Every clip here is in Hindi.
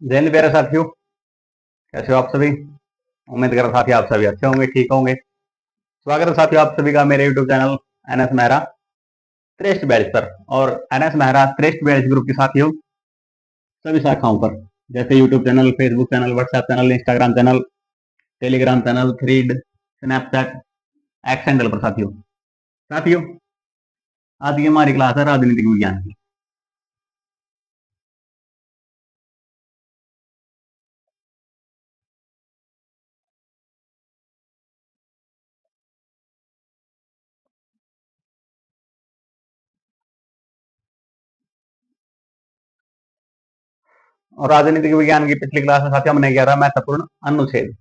जय हिंद प्यारे साथियों, कैसे हो आप सभी। उम्मीद कर रहा साथी आप सभी अच्छे होंगे, ठीक होंगे। स्वागत है साथियों आप सभी का मेरे यूट्यूब चैनल एनएस मेहरा श्रेष्ठ बैच पर। और एनएस मेहरा श्रेष्ठ बैच ग्रुप के साथियों सभी शाखाओं पर, जैसे YouTube channel, Facebook channel, WhatsApp channel, Instagram channel, Telegram channel, thread, Snapchat, x handle पर। साथियों आज की हमारी क्लास है राजनीतिक विज्ञान की। और राजनीतिक विज्ञान की पिछली क्लास में साथियों हमने किया था महत्वपूर्ण अनुच्छेद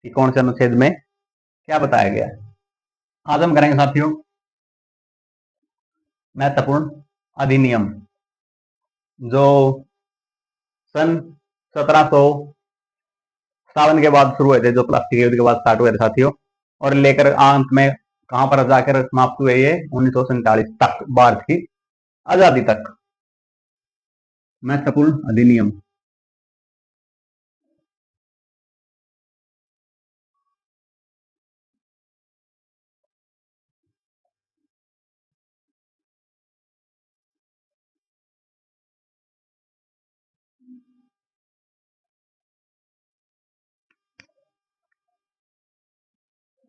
कि कौन से अनुच्छेद में क्या बताया गया। आज हम करेंगे साथियों महत्वपूर्ण अधिनियम जो सन 1757 के बाद शुरू हुए थे, जो प्लास्टिक युद्ध के बाद स्टार्ट हुए थे साथियों, और लेकर अंत में कहां पर जाकर समाप्त हुए ये 1947 तक, भारत की आजादी तक। महत्वपूर्ण अधिनियम।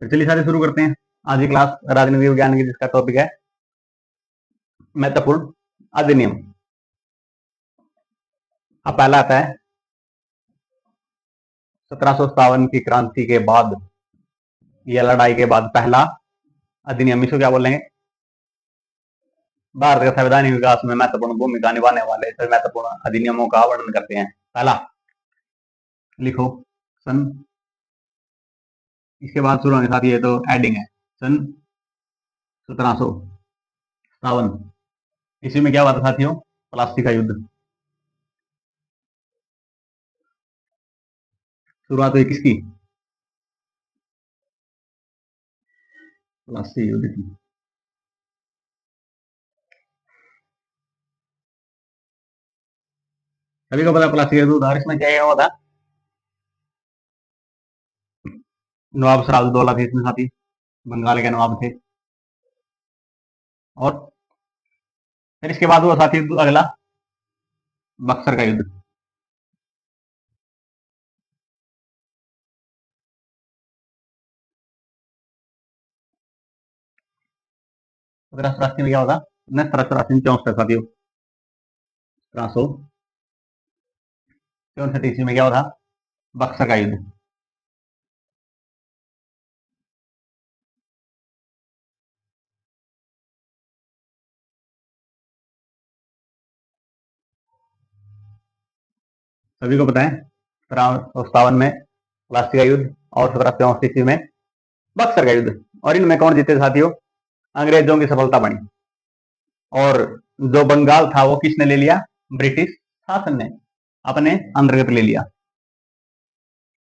तो चलिए सारे शुरू करते हैं आज की क्लास राजनीति विज्ञान की, जिसका टॉपिक है महत्वपूर्ण अधिनियम। अब पहला आता है 1757 की क्रांति के बाद या लड़ाई के बाद पहला अधिनियम। इसको क्या बोलेंगे? भारत के संवैधानिक विकास में महत्वपूर्ण भूमिका निभाने वाले सभी महत्वपूर्ण अधिनियमों का वर्णन करते हैं। पहला लिखो सन, इसके बाद शुरू होने के साथ ये तो एडिंग है, सन 1757। इसी में क्या हुआ था साथियों? प्लासी का युद्ध। शुरुआत हुई किसकी? प्लासी युद्ध की। सभी को पता प्लासी युद्ध था। इसमें क्या हुआ था? नवाब सिराजुद्दौला थे इसमें साथी, बंगाल के नवाब थे। और फिर इसके बाद हुआ साथी अगला बक्सर का युद्ध। सत्रह सौ चौरासी में क्या होता? 1784 साथियों, 1764 ईस्वी में क्या होता? बक्सर का युद्ध। सभी को पता है 1757 में प्लासी का युद्ध और 1764 ईस्वी में बक्सर का युद्ध। और इनमें कौन जीते साथियों? अंग्रेजों की सफलता बनी। और जो बंगाल था वो किसने ले लिया? ब्रिटिश शासन ने अपने अंतर्गत ले लिया।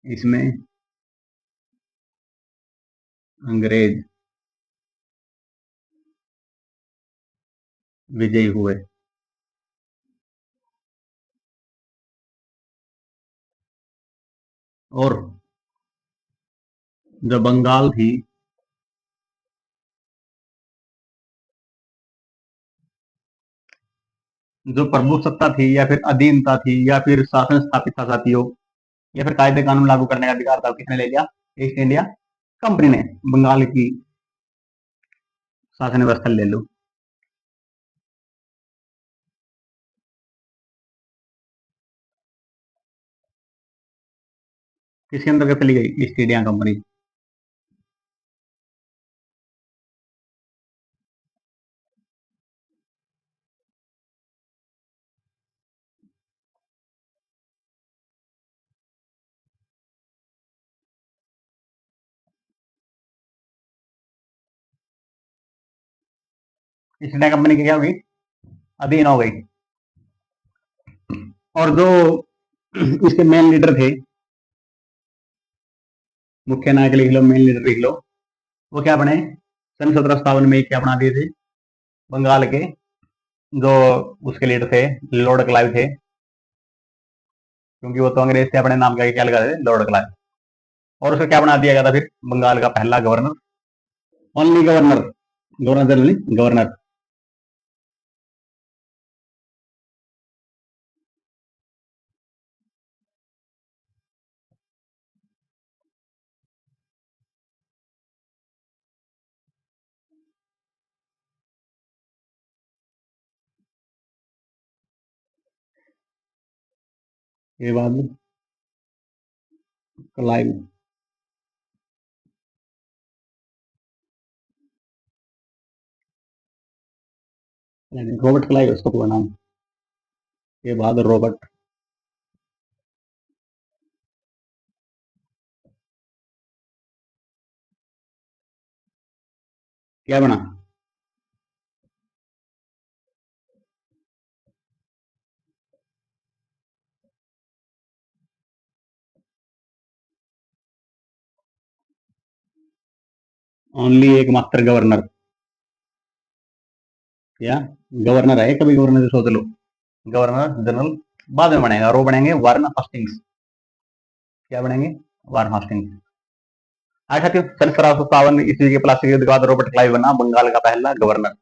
इसमें अंग्रेज विजयी हुए। और जो बंगाल थी जो प्रभु सत्ता थी या फिर अधीनता थी या फिर शासन स्थापित था साथियों, या फिर कायदे कानून लागू करने का अधिकार था, किसने ले लिया? ईस्ट इंडिया कंपनी ने। बंगाल की शासन व्यवस्था ले लो। किसके अंतर्गत चली गई? East India company. East India company की क्या होगी? अधीन हो गई। और जो इसके मेन लीडर थे, मुख्य नायक लिख लो, मेन लीडर लिख लो, वो क्या बने? सन 1757 में क्या बना दिए थे? बंगाल के जो उसके लीडर थे, लॉर्ड क्लाइव थे, क्योंकि वो तो अंग्रेज थे, अपने नाम का क्या लगा थे, लॉर्ड क्लाइव। और उसे क्या बना दिया गया था फिर, बंगाल का पहला governor, only governor, governor general नहीं, गवर्नर। ये बाद क्लाइव, रॉबर्ट क्लाइव उसका पूरा नाम। ये बाद रॉबर्ट, क्या बना, ओनली एक मात्र गवर्नर, या गवर्नर है, कभी गवर्नर सोच लो, गवर्नर जनरल बाद में बनेगा, और वो बनेंगे वारन हास्टिंग्स। क्या बनेंगे, वारन हास्टिंग्स। आज साथियों, सन 1757 ईस्वी के प्लास्टिक युद्ध के बाद रॉबर्ट क्लाइव बना बंगाल का पहला गवर्नर।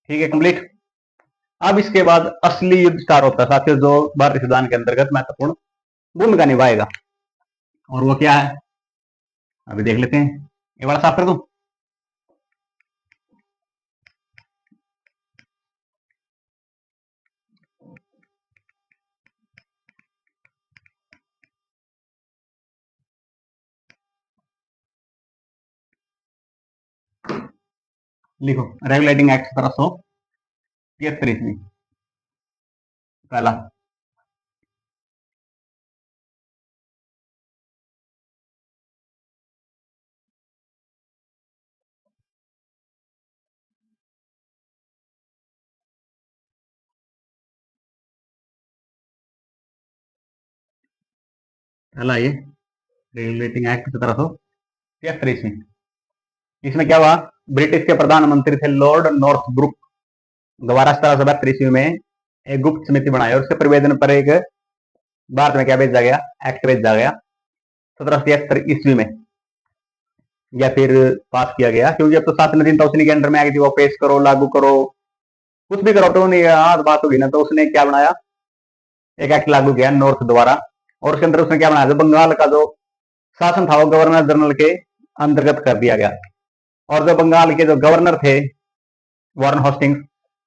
ठीक है, कंप्लीट। अब इसके बाद असली युद्ध स्टार्ट होता है साथियों, जो भारतीय संविधान के अंतर्गत महत्वपूर्ण भूमिका निभाएगा। और वो क्या है, अभी देख लेते हैं। ये वाला साफ कर दूं, लिखो, रेगुलेटिंग एक्ट 1773 ईस्वी पहला। पहला ये रेगुलेटिंग एक्ट 1773 ईस्वी। इसमें क्या हुआ, ब्रिटिश के प्रधानमंत्री थे लॉर्ड नॉर्थ ब्रुक, दोबारा 1772 ईस्वी में एक गुप्त समिति बनाई, और उसके प्रतिवेदन पर एक भारत में क्या भेजा गया, एक्ट भेजा गया 1773 ईस्वी में, या फिर पास किया गया, क्योंकि अब तो शासन अधीन था, उसी के अंडर में आ गई थी, वो पेश करो, लागू करो, कुछ भी करो, तो नहीं आज बात होगी ना, तो उसने क्या बनाया, एक एक्ट लागू किया नॉर्थ द्वारा, और उसके अंदर उसने क्या बनाया, जो बंगाल का जो शासन था वो गवर्नर जनरल के अंतर्गत कर दिया गया, और जो बंगाल के जो गवर्नर थे वारन हॉस्टिंग्स,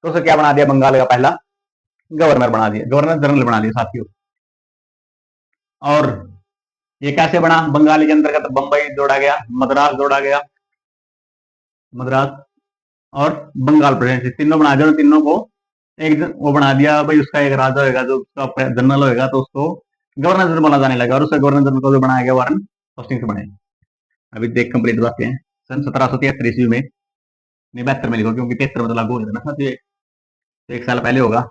तो उसे क्या बना दिया, बंगाल का पहला गवर्नर बना दिया, गवर्नर जनरल बना दिया साथियों। और ये कैसे बना, बंगाली के अंतर्गत बंबई जोड़ा गया, मद्रास जोड़ा गया, मद्रास और बंगाल प्रेसिडेंसी तीनों बना दिया, तीनों को एक वो बना दिया भाई, उसका एक राजा होगा जो उसका जनरल होगा, तो उसको गवर्नर जनरल बोला जाने लगा, और उसका गवर्नर जनरल को जो बनाया गया वारन हॉस्टिंग्स बने। अभी देख कंप्लीट बातें हैं, सन 1773 ईस्वी में, नहीं 72 में लिखो, क्योंकि 73 में तो लागू हो गया ना, तो एक साल पहले होगा।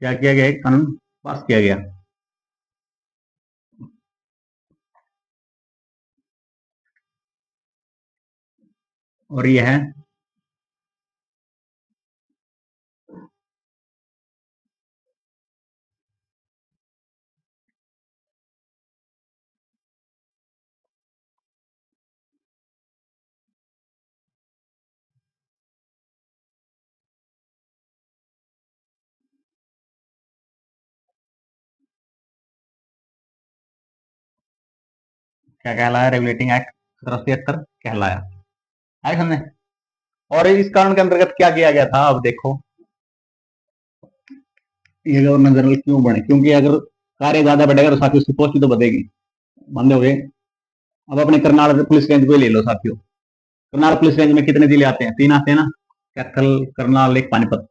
क्या किया गया, एक कानून पास किया गया, और ये है, क्या कहलाया, रेगुलेटिंग एक्ट 1773 कहलाया, है समझे। और इस कानून के अंतर्गत क्या किया गया था, अब देखो, ये गवर्नर जनरल क्यों बने? क्योंकि अगर कार्य ज्यादा बढ़ेगा तो साथियों उसकी पोस्ट भी तो बढ़ेगी। मान लोगे, अब अपने करनाल पुलिस रेंज को ही ले लो साथियों। करनाल पुलिस रेंज में कितने जिले आते हैं? 3 आते हैं ना, कैथल, करनाल, एक पानीपत।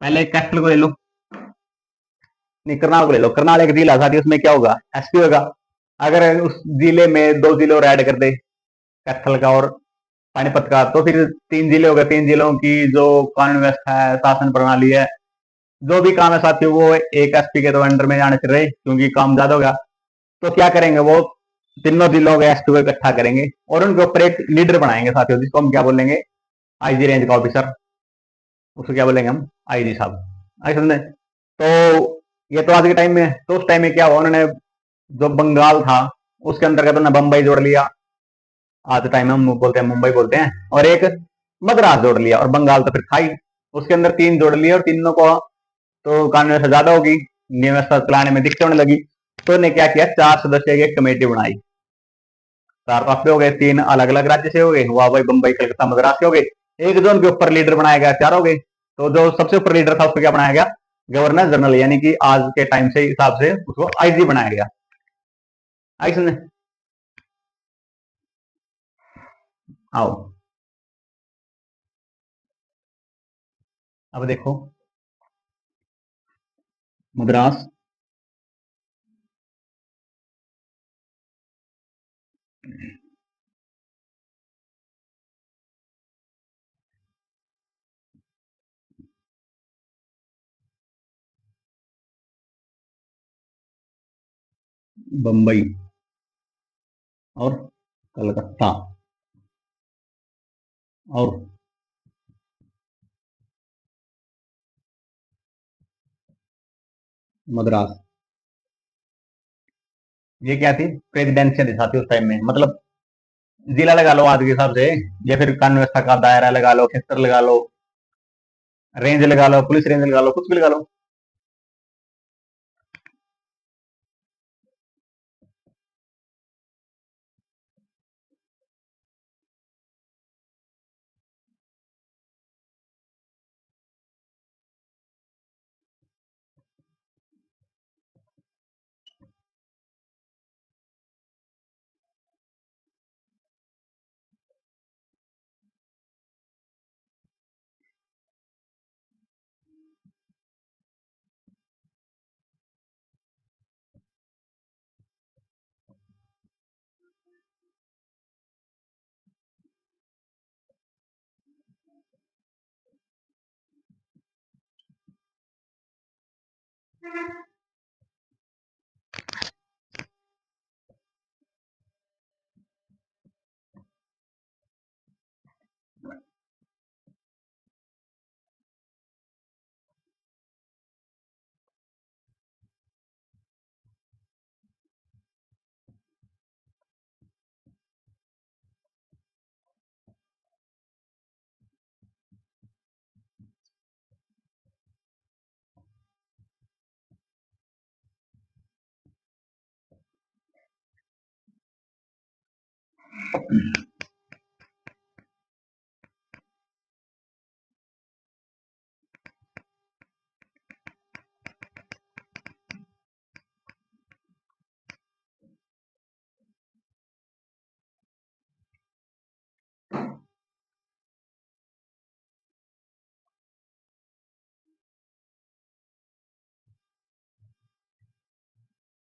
पहले कैथल को ले लो, नहीं करनाल को ले लो। करनाल एक जिला साथियों, उसमें क्या होगा? एसपी होगा। अगर उस जिले में 2 जिले और ऐड कर दे, कैथल का और पानीपत का, तो फिर 3 जिले हो गए। 3 जिलों की जो कानून व्यवस्था है, शासन प्रणाली है, जो भी काम है साथियों, वो एक एसपी के तो अंडर में जाने से रहे, क्योंकि काम ज्यादा होगा। तो क्या करेंगे वो? तीनों जिलों के एसपी को इकट्ठा करेंगे और उनके ऊपर एक लीडर बनाएंगे साथियों, जिसको हम क्या बोलेंगे? आईजी रेंज का ऑफिसर। उसको क्या बोलेंगे हम? आईजी साहब। आई समझे? तो ये तो आज के टाइम में, तो उस टाइम में क्या हुआ, उन्होंने जो बंगाल था उसके अंतर्गत उन्होंने बंबई जोड़ लिया। आज के टाइम में हम बोलते हैं मुंबई बोलते हैं, और एक मद्रास जोड़ लिया, और बंगाल तो फिर था ही। उसके अंदर 3 जोड़ लिए, और तीनों को तो कानून व्यवस्था ज्यादा होगी, नियम व्यवस्था चलाने में दिक्कत होने लगी। तो उन्हें क्या किया? 4 सदस्य की एक कमेटी बनाई। 4 तो आपके हो गए, 3 अलग अलग राज्य से हो गए, हुआ भाई बंबई, कलकत्ता, मद्रास के हो गए। एक जो उनके ऊपर लीडर बनाया गया, 4 हो गए। तो जो सबसे ऊपर लीडर था उसको क्या बनाया गया? गवर्नर जनरल, यानी कि आज के टाइम से हिसाब से उसको आईजी बनाया गया। आई समझे? आओ अब देखो, मद्रास, बंबई और कलकत्ता और मद्रास, ये क्या थी? प्रेसिडेंशियल साथी उस टाइम में। मतलब जिला लगा लो आज के हिसाब से, या फिर कानून व्यवस्था का दायरा लगा लो, क्षेत्र लगा लो, रेंज लगा लो, पुलिस रेंज लगा लो, कुछ भी लगा लो।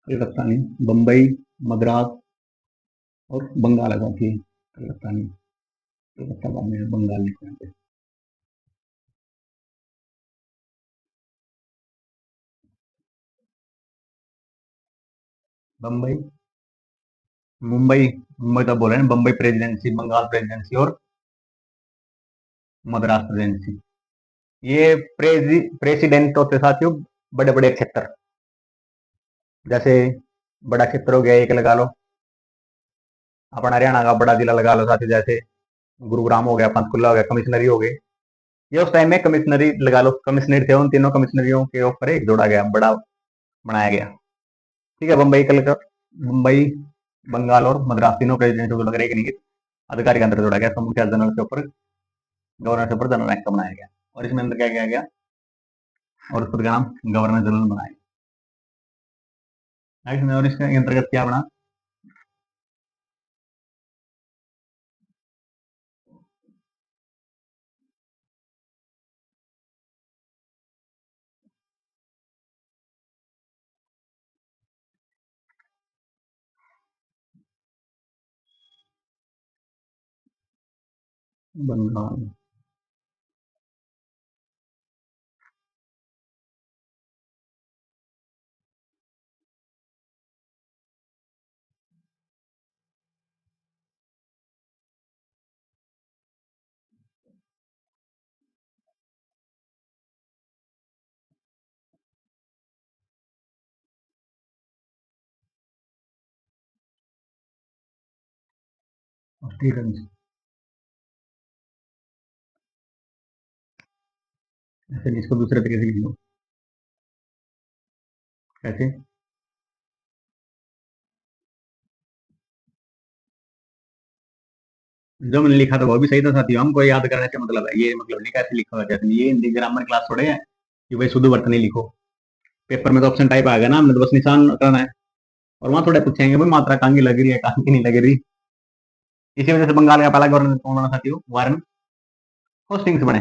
कलकत्ता नहीं, बंबई, मद्रास और बंगाल का थी। कलकत्ता नहीं, कलकत्ता बाद में, बंगाल नहीं। बंबई, मुंबई, मुंबई तो बोल रहे हैं, बंबई प्रेसिडेंसी, बंगाल प्रेसिडेंसी और मद्रास प्रेसिडेंसी। ये प्रेसिडेंट होते साथियों बड़े बड़े क्षेत्र। जैसे बड़ा क्षेत्र हो गया एक लगा लो, अपना हरियाणा का बड़ा जिला लगा लो साथियों, जैसे गुरुग्राम हो गया, पंचकुला हो गया, कमिश्नरी हो गई। ये उस टाइम में कमिश्नरी लगा लो, कमिश्नरी थे, उन तीनों कमिश्नरियों के ऊपर एक जोड़ा गया, बड़ा बनाया गया। ठीक है, बंबई, कलकत्ता, मुंबई, बंगाल और मद्रास तीनों प्रेसिडेंट को लगा एक निहित अधिकारी के अंदर जोड़ा गया। मुखिया जनरल के ऊपर, गवर्नर के ऊपर जनरल रैंक का बनाया गया। और इसमें अंदर क्या किया गया? और उस पद का नाम गवर्नर जनरल बनाया। और इसके अंतर्गत क्या बना? बंगाल। ऑस्ट्रेलियन। ऐसे इसको दूसरे तरीके से लिख लो। कैसे? जो मैंने लिखा था वो भी सही था साथियों, हमको याद करने का मतलब है ये, मतलब नहीं कैसे लिखा हुआ है, ये हिंदी ग्रामर क्लास थोड़े है कि भाई शुद्ध वर्तनी लिखो। पेपर में तो ऑप्शन टाइप आ गया ना, हमने तो बस निशान करना है। और वहां थोड़े पूछेंगे भाई मात्रा कहाँ की लग रही है, कहाँ की नहीं लग रही। इसी वजह से बंगाल का पहला गवर्नर कौन बना साथियों? वारन होस्टिंग्स बने।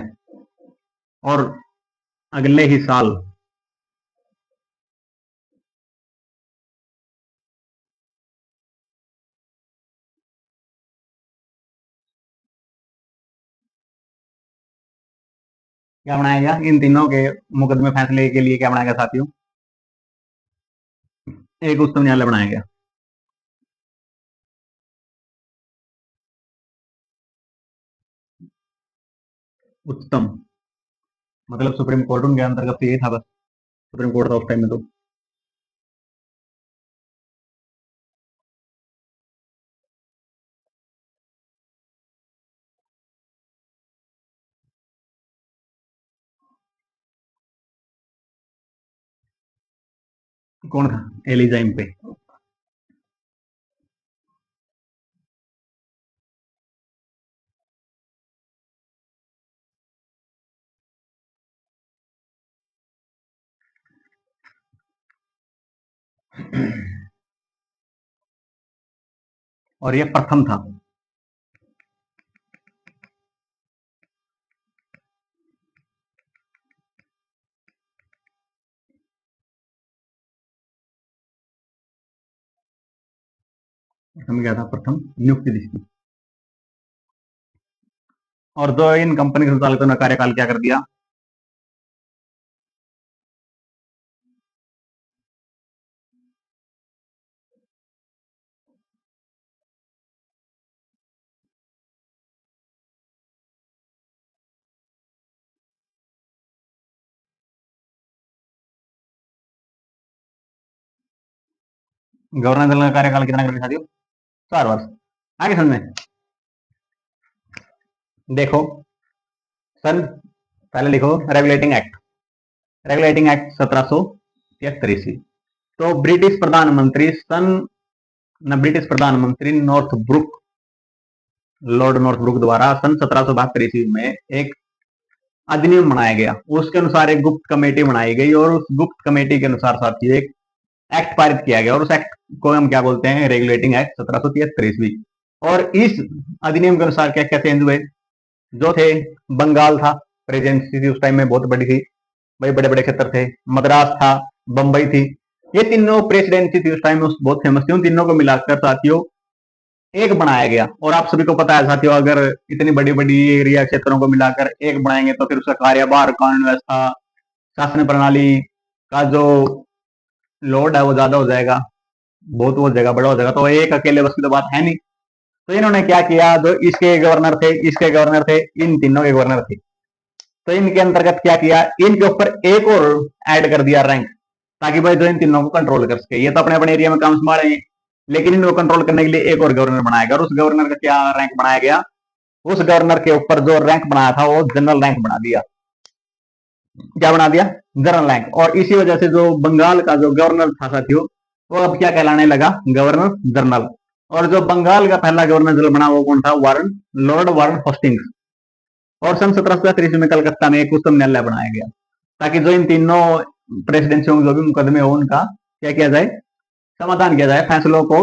और अगले ही साल क्या बनाया गया? इन तीनों के मुकदमे फैसले के लिए क्या बनाया गया साथियों? एक उच्चतम न्यायालय बनाया गया। उच्चतम मतलब सुप्रीम कोर्ट उनके अंतर्गत तो ये था बस, सुप्रीम कोर्ट था उस टाइम में तो। कौन था? एलिजाइम पे। और ये प्रथम था। प्रथम क्या था? प्रथम नियुक्ति थी। और जो इन कंपनी के संचालकों ने कार्यकाल क्या कर दिया? गवर्नर जनरल का कार्यकाल कितना कर दिया साथियों? 4 वर्ष। आगे समझ में देखो, सन, पहले लिखो रेगुलेटिंग एक्ट। रेगुलेटिंग एक्ट 1773 ईस्वी। तो ब्रिटिश प्रधानमंत्री सन न ब्रिटिश प्रधानमंत्री Northbrook, Lord Northbrook द्वारा सन 1772 ईस्वी में एक अधिनियम बनाया गया। उसके अनुसार एक गुप्त कमेटी बनाई गई और उस गुप्त कमेटी के अनुसार साथियों एक एक्ट पारित किया गया और उस एक्ट को हम क्या बोलते हैं? रेगुलेटिंग एक्ट 1773 ईस्वी। और इस अधिनियम के अनुसार क्या क्या चेंज हुए? जो थे, बंगाल था, प्रेसिडेंसी थी उस टाइम में बहुत बड़ी थी भाई, बड़े बड़े क्षेत्र थे। मद्रास था, बंबई थी, ये तीनों प्रेसिडेंसी थी उस टाइम में, बहुत फेमस थी। उन तीनों को मिलाकर साथियों एक बनाया गया। और आप सभी को पता है साथियों, अगर इतनी बड़ी बड़ी एरिया क्षेत्रों को मिलाकर एक बनाएंगे तो फिर उसका कार्यभार, कानून व्यवस्था, शासन प्रणाली का जो लोड है वो ज्यादा हो जाएगा, बहुत वो जगह बड़ा हो जाएगा। तो एक अकेले बस की तो बात है नहीं। तो इन्होंने क्या किया, जो इसके गवर्नर थे, इसके गवर्नर थे, इन तीनों के गवर्नर थे, तो इनके अंतर्गत क्या किया, इनके ऊपर एक और ऐड कर दिया रैंक, ताकि भाई जो इन तीनों को कंट्रोल कर सके। ये तो अपने अपने एरिया में काम संभाले, लेकिन इनको कंट्रोल करने के लिए एक और गवर्नर बनाया गया। और उस गवर्नर का क्या रैंक बनाया गया? उस गवर्नर के ऊपर जो रैंक बनाया था वो जनरल रैंक बना दिया। क्या बना दिया? General rank. और इसी वजह से जो बंगाल का जो गवर्नर था साथियों, वो अब क्या कहलाने लगा? Governor general. और जो बंगाल का पहला गवर्नर जनरल बना वो कौन था? वारन, लॉर्ड वारन होस्टिंग्स। और सन 1773 में कलकत्ता में एक उच्चतम न्यायालय बनाया गया। ताकि जो इन तीनों प्रेसिडेंसियों में जो भी मुकदमे हो उनका क्या किया जाए, समाधान किया जाए, फैसलों को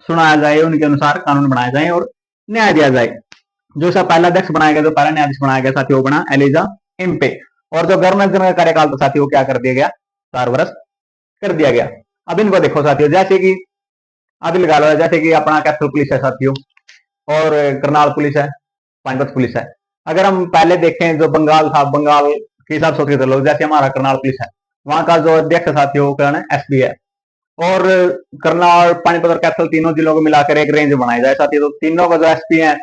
सुनाया जाए, उनके अनुसार कानून बनाया जाए और न्याय दिया जाए। जो इसका पहला अध्यक्ष बनाया गया, जो पहला न्यायाधीश बनाया गया साथियों, वो बना एलिजा इम्पे। और जो गवर्नर जनरल का कार्यकाल था साथियों, क्या कर दिया गया, 4 वर्ष कर दिया गया। अब इनको देखो साथियों, जैसे कि अभी लगा लो, जैसे कि अपना कैपिटल पुलिस है साथियों, और करनाल पुलिस है, पानीपत पुलिस है। अगर हम पहले देखें, जो बंगाल था, बंगाल के हिसाब से चलो, जैसे हमारा करनाल पुलिस है, वहां का जो अध्यक्ष साथियों का एसपी है, और करनाल, पानीपत और कैपिटल तीनों जिलों को मिलाकर एक रेंज बनाई जाए साथियों। तो तीनों का जो एसपी है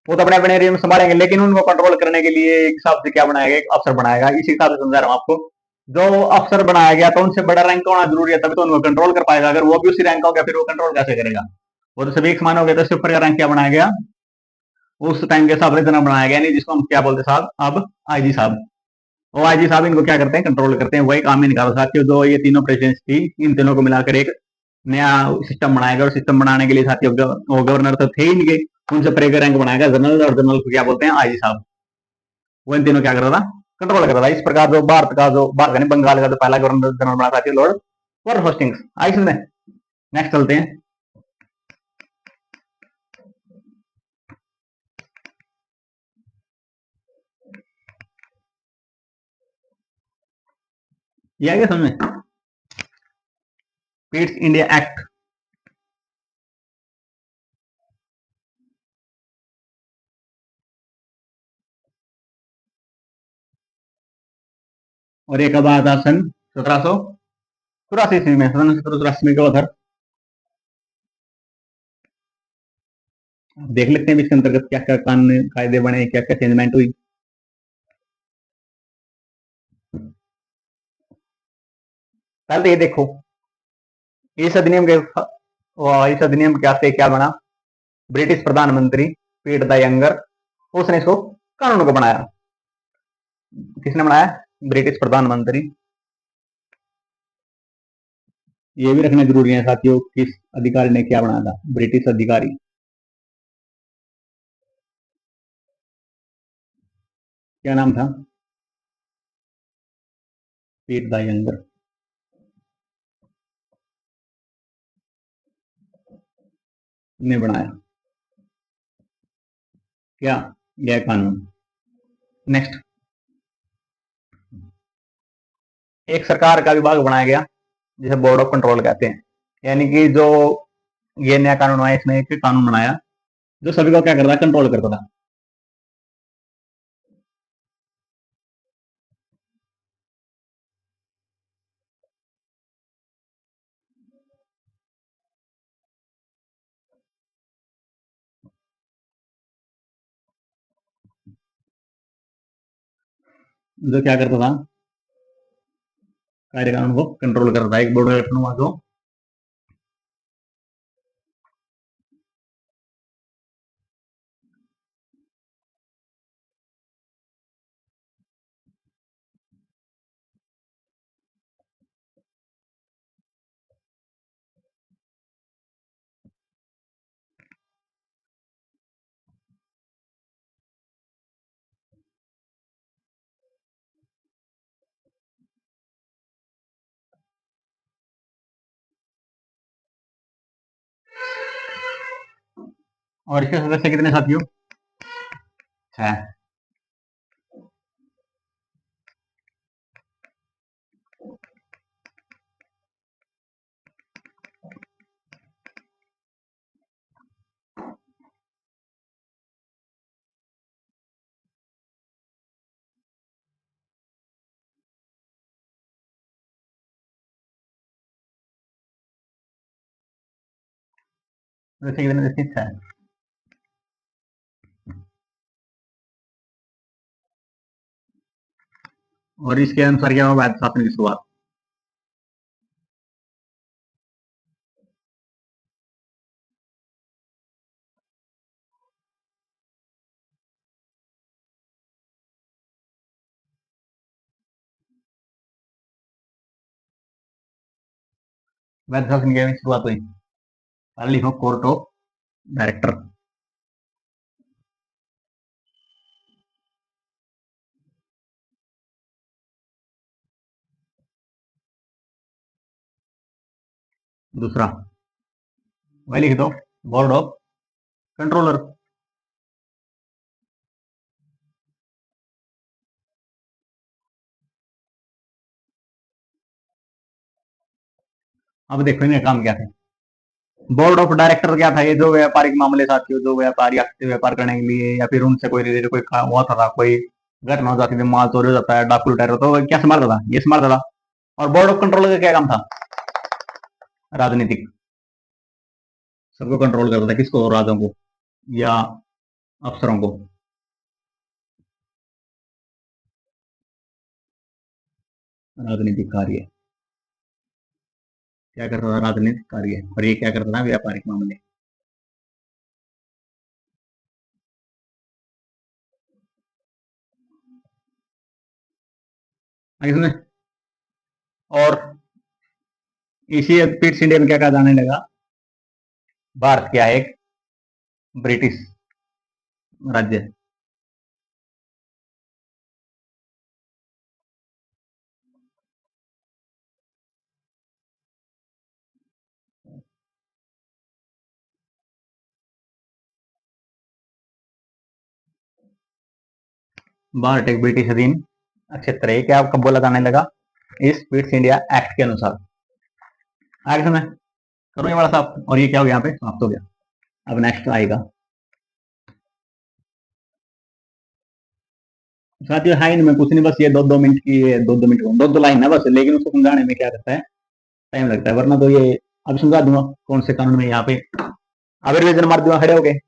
वो तो अपने अपने एरिया में संभालेंगे, लेकिन उनको कंट्रोल करने के लिए एक हिसाब से क्या बनाया गया, एक अफसर बनाया गया। इसी हिसाब से समझा रहा हूँ आपको। जो अफसर बनाया गया, तो उनसे बड़ा रैंक होना जरूरी है, तभी तो उनको कंट्रोल कर पाएगा। अगर वो भी उसी रैंक का हो गया, फिर वो कंट्रोल कैसे करेगा? वो तो सभी एक समान हो गया, तो इससे ऊपर का रैंक क्या बनाया गया, उस टाइम के हिसाब से जनरल बनाया गया, नहीं जिसको हम क्या बोलते साहब, अब आईजी साहब। और आईजी साहब इनको क्या करते हैं, कंट्रोल करते हैं। वही काम ही निकालो साथियों, जो ये तीनों प्रेसिडेंट्स थी, इन तीनों को मिलाकर एक नया सिस्टम बनाएगा। और सिस्टम बनाने के लिए साथियों, वो गवर्नर तो थे ही इनके, उनसे परे का रैंक बनाएगा जनरल, और जनरल को क्या बोलते हैं, आईजी साहब। वो इन तीनों क्या कर रहा था, कंट्रोल कर रहा था। इस प्रकार जो भारत का, जो भारत का बंगाल का जो पहला गवर्नर जनरल बना था लॉर्ड वॉर होस्टिंग्स। आई समझे? नेक्स्ट चलते हैं। ये आ गया समझ में, पीट्स इंडिया एक्ट। और ये कब आया था, सन 1784 ईस्वी में, सन 1784 में क्या हुआ था। देख लेते हैं इसके अंतर्गत क्या क्या कानून कायदे बने, क्या क्या चेंजमेंट हुई। पहले तो ये देखो, इस अधिनियम के इस अधिनियम के आते क्या बना, ब्रिटिश प्रधानमंत्री पीट द यंगर, उसने इसको कानून को बनाया। किसने बनाया, ब्रिटिश प्रधानमंत्री। ये भी रखना जरूरी है साथियों, किस अधिकारी ने क्या बनाया था, ब्रिटिश अधिकारी। क्या नाम था, पीट द यंगर ने बनाया क्या, यह कानून। नेक्स्ट, एक सरकार का विभाग बनाया गया जिसे बोर्ड ऑफ कंट्रोल कहते हैं। यानी कि जो ये नया कानून आया, इसमें एक कानून बनाया जो सभी को क्या करता है, कंट्रोल करता था। जो क्या करता था, कार्य कानून को कंट्रोल करता था, एक बोर्ड का गठन हुआ जो और इसके सदस्य कितने साथियों, 6। सदस्य कितने, देखिए 6। और इसके अनुसार क्या हुआ, शासन की शुरुआत। वैध शासन की शुरुआत हुई, पहले लिखो कोर्ट ऑफ डायरेक्टर। दूसरा वही लिख दो, बोर्ड ऑफ कंट्रोलर। अब देखो इनका काम क्या था। बोर्ड ऑफ डायरेक्टर क्या था, ये जो व्यापारिक मामले साथियों, जो व्यापारी आते व्यापार करने के लिए या फिर उनसे कोई रिलेटेड कोई हुआ था, कोई घटना हो जाती थी, माल चोरी हो जाता है, डाकू लुटेरा, तो क्या संभालता था, ये संभालता था। और बोर्ड ऑफ कंट्रोल का क्या काम था, राजनीतिक, सबको कंट्रोल करता था, किसको, राजाओं को या अफसरों को। राजनीतिक कार्य क्या करता था, राजनीतिक कार्य, और ये क्या करता था, व्यापारिक मामले। आगे सुने। और इसी पीट्स इंडिया में क्या कहा जाने लगा, भारत क्या है, एक ब्रिटिश राज्य। भारत एक ब्रिटिश अधीन क्षेत्र है, क्या कब बोला जाने लगा, इस पीट्स इंडिया एक्ट के अनुसार। आगे सुने, करो ये बड़ा साफ, और ये क्या हो गया, यहाँ पे समाप्त हो गया। अब नेक्स्ट आएगा साथियों, हाइन में कुछ नहीं, बस ये 2-2 मिनट की, ये 2-2 मिनट, 2-2 लाइन है बस, लेकिन उसको समझाने में क्या रहता है, टाइम लगता है, वरना तो ये अब समझा दूंगा कौन से कानून में, यहाँ पे अब रिविजन मार दूंगा खड़े हो गए,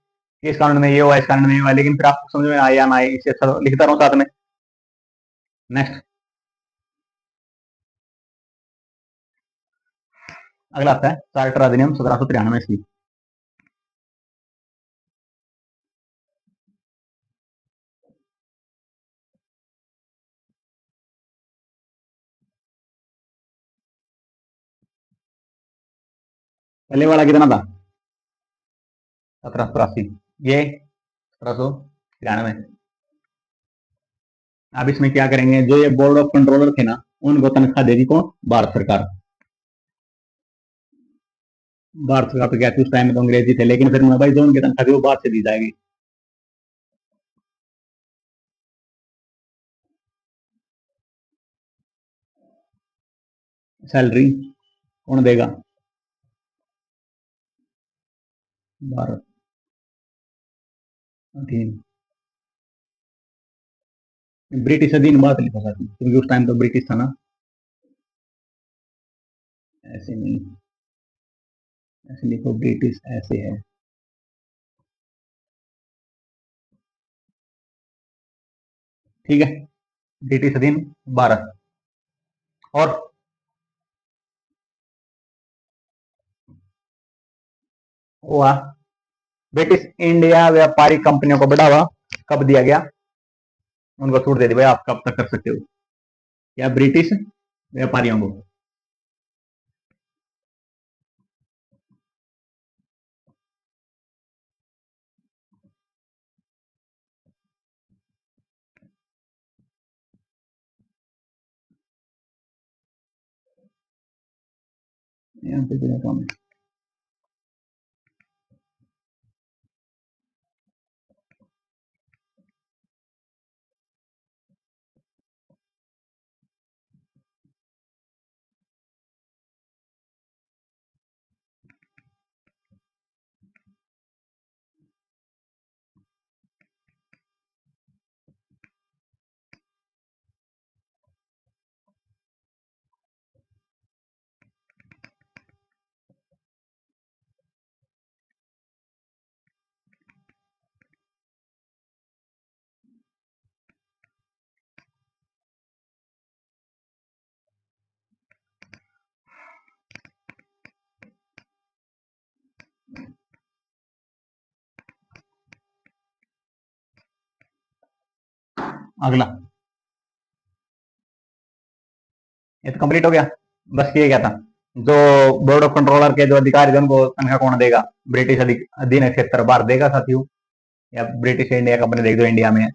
इस कानून में ये हुआ, इस कानून में ये हुआ, लेकिन फिर आपको समझ में आया या ना आए, इसे अच्छा लिखता रहूं साथ में। नेक्स्ट, अगला आता है चार्टर अधिनियम 1793 ईस्वी। पहले वाला कितना था, 1783, ये 1793। अब इसमें क्या करेंगे, जो ये बोर्ड ऑफ कंट्रोलर थे ना, उनको तनख्वाह देगी कौन, भारत सरकार। भारत सरकार तो क्या थी उस टाइम में, तो अंग्रेजी थे, लेकिन फिर भाई जो उनकी तनख्वाह थी वो भारत से दी जाएगी। सैलरी कौन देगा, भारत अधीन, ब्रिटिश अधीन बात लिखो साथ में, क्योंकि उस टाइम तो ब्रिटिश था ना, ऐसे नहीं, ऐसे लिखो, ब्रिटिश ऐसे है, ठीक है, ब्रिटिश अधीन भारत। और हुआ, ब्रिटिश इंडिया व्यापारिक कंपनियों को बढ़ावा कब दिया गया, उनको छूट दे दी भाई, आप कब तक कर सकते हो, या ब्रिटिश व्यापारियों को। यहाँ पे देना काम है। अगला, ये तो कंप्लीट हो गया, बस ये क्या था, जो बोर्ड ऑफ कंट्रोलर के जो अधिकारी थे उनको तनख्वाह कौन देगा, ब्रिटिश अधीन क्षेत्र भारत देगा साथियों, या ब्रिटिश इंडिया कंपनी देख दो इंडिया में।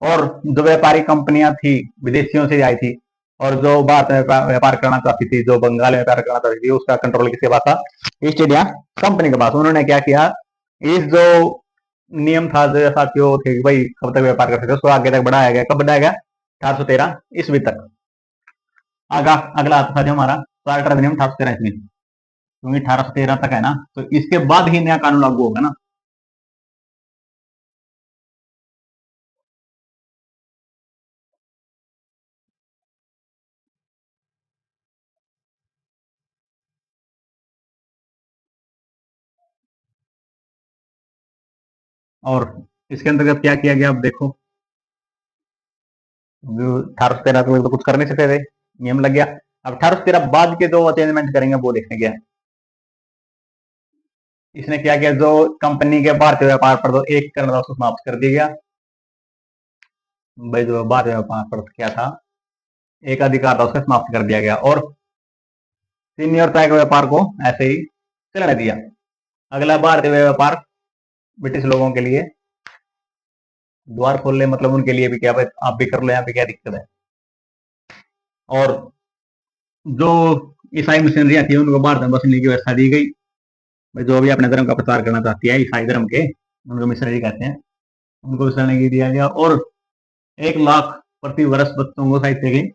और जो व्यापारिक कंपनियां थी विदेशियों से आई थी, और जो भारत में व्यापार करना चाहती थी, जो बंगाल में व्यापार करना चाहती थी, उसका कंट्रोल किसके पास था? ईस्ट इंडिया कंपनी के पास। उन्होंने क्या किया, इस जो नियम था जो साथियों थे कि भाई कब तक व्यापार कर सकते, उसको आगे तक बढ़ाया गया। कब बढ़ाया गया? 1813 ईस्वी तक। अगला आता था जो हमारा चार्टर अधिनियम 1813 ईस्वी, क्योंकि 1813 तक है ना, तो इसके बाद ही नया कानून लागू होगा ना। और इसके अंतर्गत क्या किया गया, अब देखो, 1813 तो कुछ कर नहीं सकते थे, नियम लग गया। अब 1813 बाद के जो अचेंजमेंट करेंगे वो देखने गया। इसने क्या किया, जो कंपनी के भारतीय व्यापार पर जो एक कर था उसको समाप्त कर दिया गया। भाई जो भारतीय व्यापार पर क्या था, एक अधिकार था, उसका समाप्त कर दिया गया। और सीनियर तय के व्यापार को ऐसे ही चलने दिया। अगला, भारतीय व्यापार ब्रिटिश लोगों के लिए द्वार खोल ले, मतलब उनके लिए भी क्या, भाई आप भी कर लो, यहाँ पे क्या दिक्कत है। और जो ईसाई मिशनरियां थी उनको भारत में बसने की व्यवस्था दी गई। जो भी अपने धर्म का प्रचार करना चाहती है, ईसाई धर्म के, उनको मिशनरी कहते हैं, उनको बसने की दिया गया। और 1 लाख प्रति वर्ष बच्चों को साहित्य की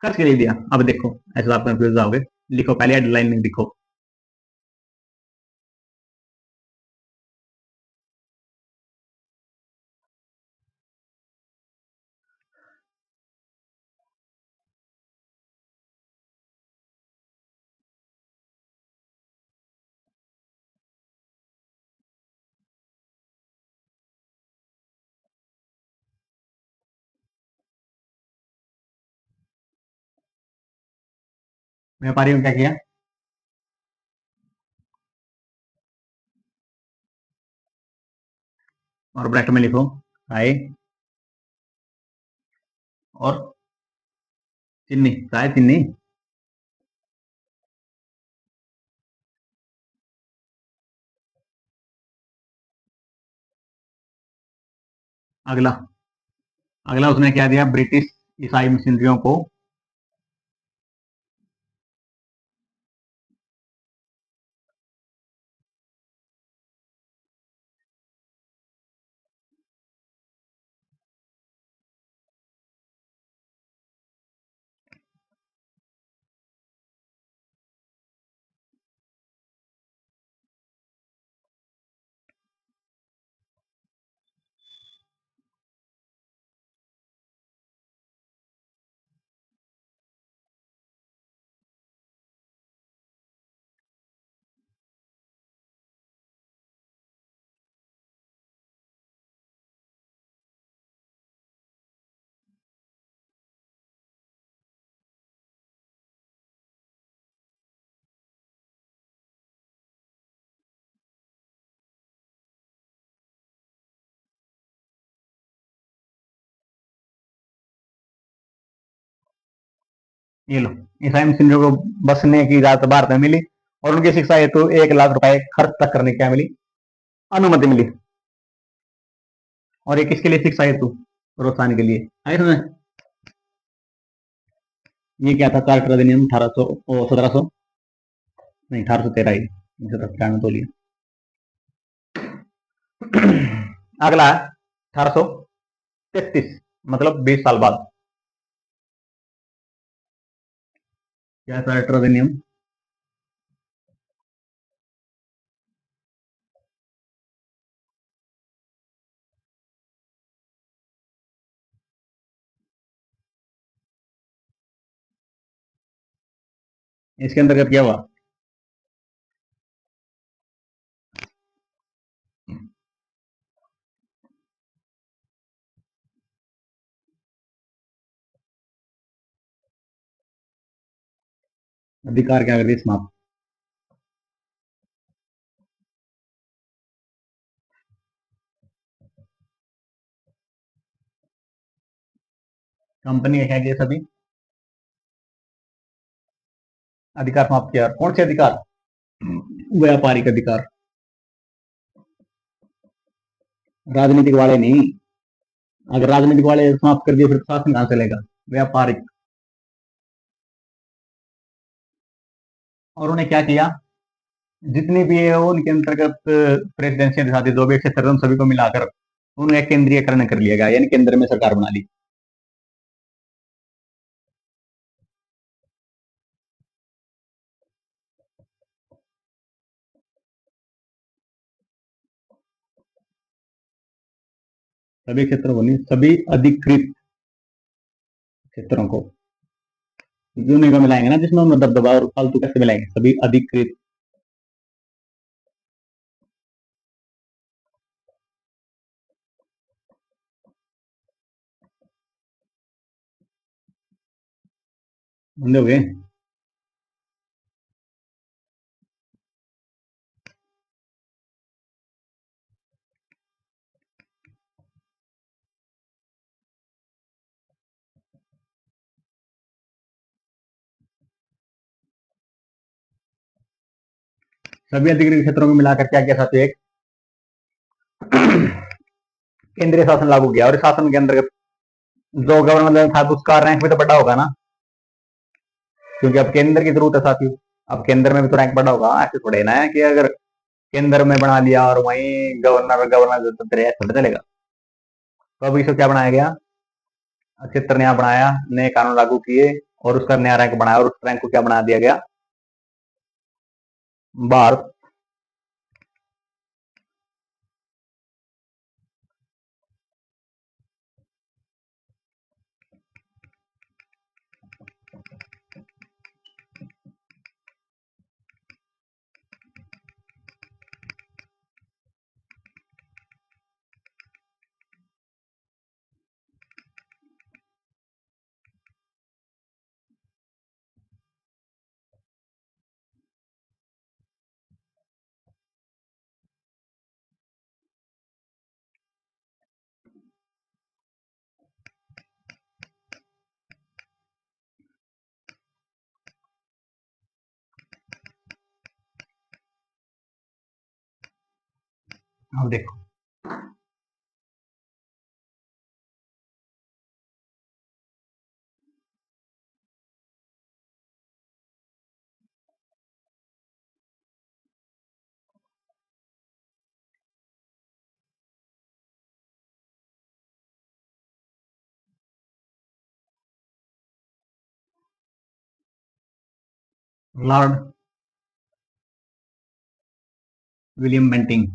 खर्च के लिए दिया। अब देखो, ऐसे आप कंफ्यूज जाओगे, लिखो पहले हेडलाइन में, लिखो व्यापारियों ने क्या किया, और ब्रैकेट में लिखो चाय और चीनी, चाय चीनी। अगला, उसने क्या दिया, ब्रिटिश ईसाई मिशनरियों को ये लो, ईसाई मिशनरियों को बसने की इजाजत भारत में मिली, और उनकी शिक्षा हेतु 1 लाख रुपए खर्च तक करने की क्या मिली, अनुमति मिली। और ये किसके लिए शिक्षा हेतु, प्रोत्साहन के लिए। आगे समझ, ये क्या था, चार्टर अधिनियम 1800, 1700 नहीं, 1813 ही, 1793 में तो लिया। अगला है 1833, मतलब 20 साल बाद, क्या चार्टर अधिनियम, इसके अंतर्गत क्या हुआ, अधिकार क्या कर दिए, समाप्त। कंपनी क्या किया, सभी अधिकार समाप्त किया। कौन से अधिकार, व्यापारिक अधिकार, राजनीतिक वाले नहीं। अगर राजनीतिक वाले समाप्त कर दिए फिर शासन कहां चलेगा, व्यापारिक। और उन्हें क्या किया, जितनी भी है वो उनके अंतर्गत प्रेसिडेंशियल साथी जो भी क्षेत्र हैं, उन सभी को मिलाकर उन्हें केंद्रीयकरण कर लिया गया, यानी केंद्र में सरकार बना ली। सभी क्षेत्रों को नहीं, सभी अधिकृत क्षेत्रों को, क्योंकि उन्हीं को मिलाएंगे ना जिसमें उनमें दबदबा, और फालतू कैसे मिलाएंगे, सभी अधिकृत। समझे हो गए। सभी अधिकृत क्षेत्रों को मिलाकर क्या किया साथियों, एक केंद्रीय शासन लागू किया, और इस शासन के अंतर्गत जो गवर्नर था उसका रैंक भी तो बड़ा होगा ना, क्योंकि अब केंद्र की जरूरत है साथियों। अब केंद्र में भी तो रैंक बड़ा होगा, ऐसे थोड़े ना है कि अगर केंद्र में बना दिया और वहीं गवर्नर गवर्नर थोड़ा चलेगा। तो अभी इसको क्या बनाया गया, क्षेत्र नया बनाया, नए कानून लागू किए, और उसका नया रैंक बनाया, और उस रैंक को क्या बना दिया गया, भारत अब देखो, लॉर्ड विलियम बेंटिंग।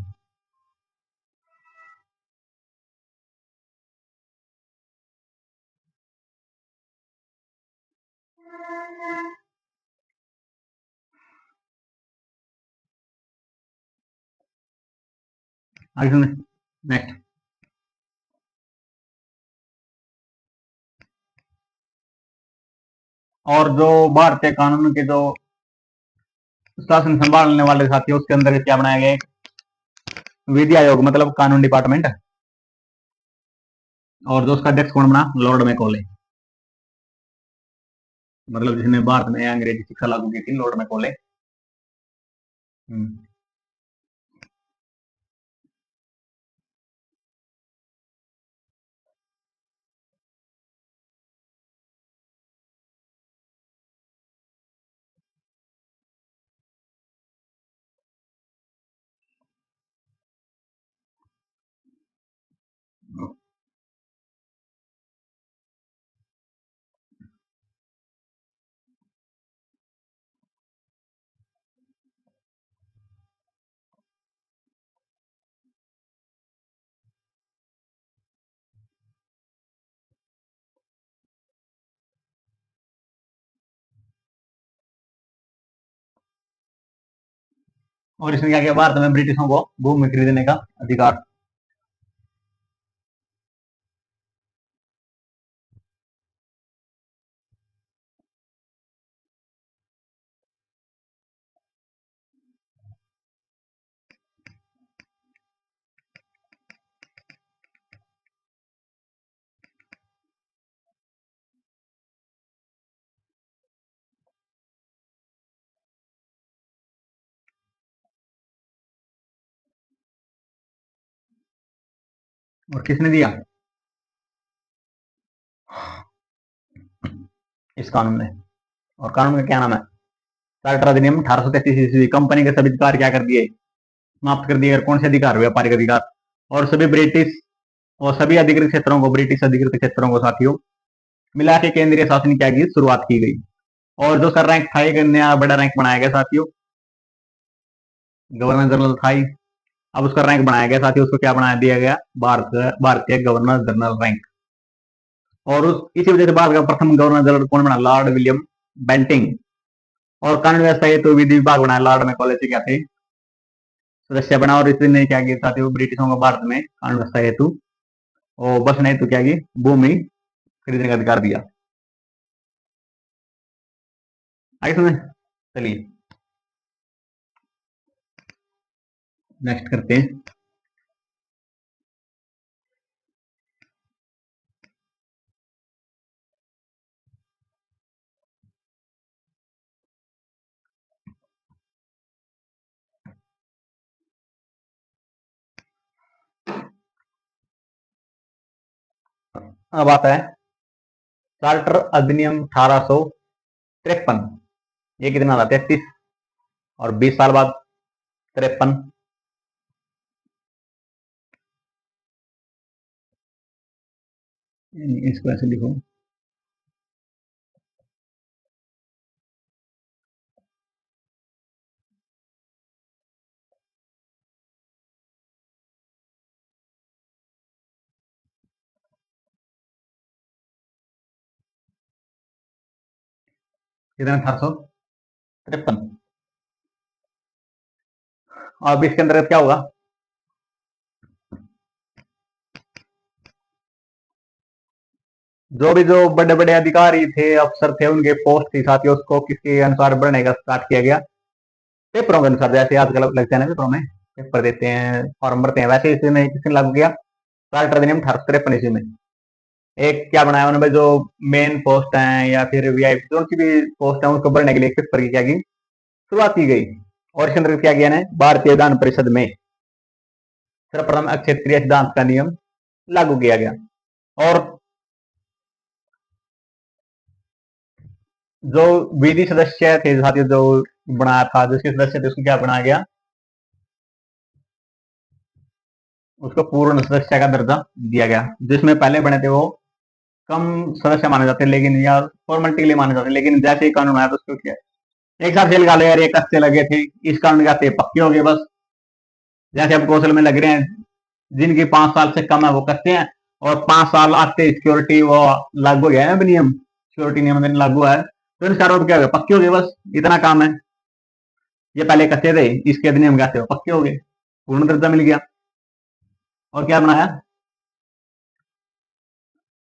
नेक्स्ट, और जो भारतीय कानून के जो शासन संभालने वाले साथी, उसके अंदर क्या बनाया गया, विधि आयोग मतलब कानून डिपार्टमेंट, और जो उसका अध्यक्ष कौन बना, लॉर्ड मैकॉले, मतलब जिसने भारत में अंग्रेजी शिक्षा लागू की थी, लॉर्ड मैकॉले। और इसने क्या किया, भारत में ब्रिटिशों को भूमि खरीदने का अधिकार। और किसने दिया, इस कानून ने। और कानून का क्या नाम है, चार्टर अधिनियम 1833 कंपनी के सभी अधिकार क्या कर दिए, समाप्त कर दिए। कौन से अधिकार, व्यापारिक अधिकार, और सभी ब्रिटिश और सभी अधिकृत क्षेत्रों को, ब्रिटिश अधिकृत क्षेत्रों को साथियों मिला के केंद्रीय शासन क्या की शुरुआत की गई। और जो सर रैंक था, एक नया बड़ा रैंक बनाया गया साथियों, गवर्नर जनरल था। अब उसका रैंक बनाया गया साथियों, उसको क्या बना दिया गया, भारतीय गवर्नर जनरल रैंक। और उस इसी वजह से भारत का प्रथम गवर्नर जनरल कौन बना, लॉर्ड विलियम बेंटिंग। और कानून व्यवस्था हेतु तो विधि विभाग बनाया, लॉर्ड मैकॉले से क्या थे सदस्य बना। और इसने क्या किया साथियों, ब्रिटिशों को भारत में कानून व्यवस्था हेतु और बसने हेतु क्या की, भूमि खरीदने का अधिकार दिया। आगे सुने, चलिए नेक्स्ट करते हैं। अब आता है चार्टर अधिनियम 1853। ये कितना था, 33, और 20 साल बाद 53। इसको ऐसे लिखो, कितना, 1853। अब इसके अंतर्गत क्या होगा, जो बड़े बड़े अधिकारी थे, अफसर थे, उनके पोस्ट थी साथियों, उसको किसके अनुसार बढ़ने का स्टार्ट किया गया, पेपरों के अनुसार। जैसे आजकल लगता है ना पेपरों में, पेपर देते हैं, फॉर्म भरते हैं, वैसे इसमें किसने लागू किया, चार्टर अधिनियम 1853 ईस्वी में। एक क्या बनाया उन्होंने, जो मेन पोस्ट है या फिर वीआईपी जो सी भी पोस्ट है, उसको बढ़ने के लिए पेपर की क्या की शुरुआत की गई। और इसके अंतर्गत क्या किया ने, भारतीय विधान परिषद में सर्वप्रथम क्षेत्रीय सिद्धांत का नियम लागू किया गया। और जो विधि सदस्य थे साथियों, जो बनाया था, जिसके सदस्य थे, उसको क्या बनाया गया, उसको पूर्ण सदस्य का दर्जा दिया गया। जिसमें पहले बने थे वो कम सदस्य माने जाते, लेकिन या फॉर्मेलिटी के लिए माने जाते, लेकिन जैसे ही कानून आया तो उसको क्या, एक साथ जेल गाले यार, एक कस्ते लगे थे, इस कानून का पक्के हो गए बस। जैसे अब कौशल में लग रहे हैं, जिनकी 5 साल से कम है वो कस्ते हैं, और 5 साल आते सिक्योरिटी वो लागू हो गया है, नियम सिक्योरिटी नियम लागू है, तो इन चारों क्या हो गए, पक्के हो गए बस, इतना काम है। ये पहले कस्ते थे, इसके अधिनियम क्या थे, वो पक्के हो गए, पूर्ण दर्जा मिल गया। और क्या बनाया,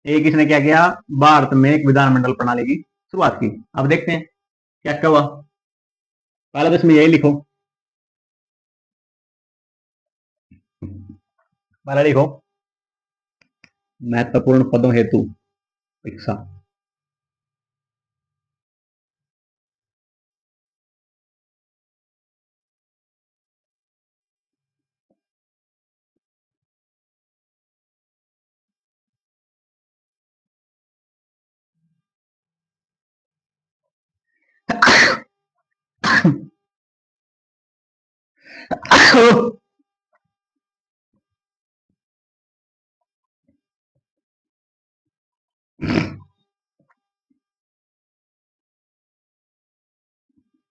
एक इसने क्या किया, भारत में एक विधानमंडल प्रणाली की शुरुआत की। अब देखते हैं क्या क्या हुआ। पहले तो इसमें यही लिखो, पहले लिखो महत्वपूर्ण पदों हेतु परीक्षा।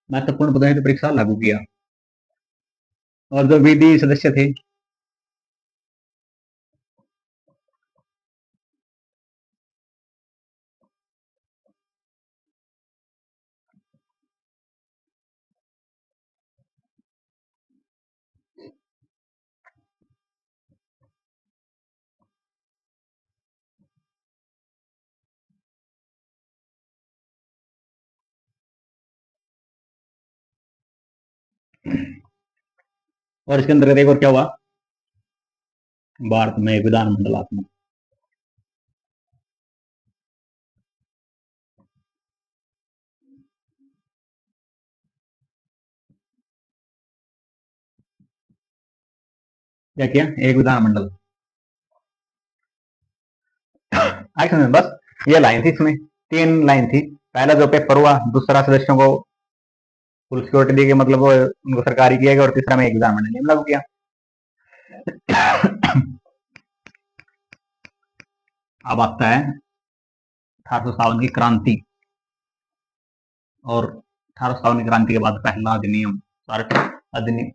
महत्वपूर्ण पदों हेतु परीक्षा लागू किया। और जो विधि सदस्य थे, और इसके अंतर्गत एक और क्या हुआ, भारत में विधानमंडलात्मक क्या किया, एक विधानमंडल। एक्शन बस ये लाइन थी, इसमें 3 लाइन थी। पहला जो पेपर हुआ, दूसरा सदस्यों को फुल सिक्योरिटी दी कि मतलब वो उनको सरकारी किया गया, और तीसरा में एग्जाम में नियम लागू किया। अब आता है 1857 की क्रांति, और 1857 की क्रांति के बाद पहला अधिनियम, चार्टर अधिनियम।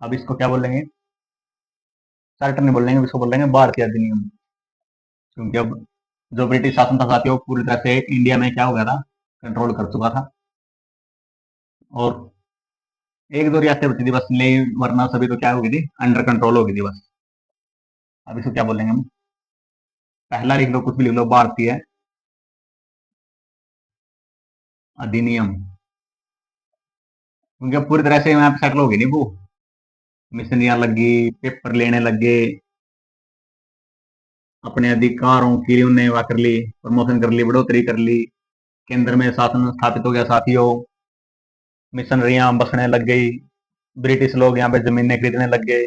अब इसको क्या बोलेंगे, चार्टर नहीं बोलेंगे, इसको बोलेंगे भारतीय अधिनियम, क्योंकि अब जो ब्रिटिश शासन था साथियों पूरी तरह से इंडिया में क्या हो गया था, कंट्रोल कर चुका था, और एक दो रियासतें बची थी बस, ले वरना सभी तो क्या हो गई थी, अंडर कंट्रोल हो गई थी बस। अब इसको क्या बोलेंगे हम, पहला लिख लो, कुछ भी लिख लो, भारतीय अधिनियम, क्योंकि अब पूरी तरह से यहाँ पे सेटल हो गई नहीं वो, मिशनियां लगी, पेपर लेने लगे, अपने अधिकारों की उन्हें वह कर ली, प्रमोशन कर ली, बढ़ोतरी कर ली, केंद्र में शासन स्थापित हो गया साथियों, मिशनरियां बसने लग गई, ब्रिटिश लोग यहाँ पे जमीनें खरीदने लग गए,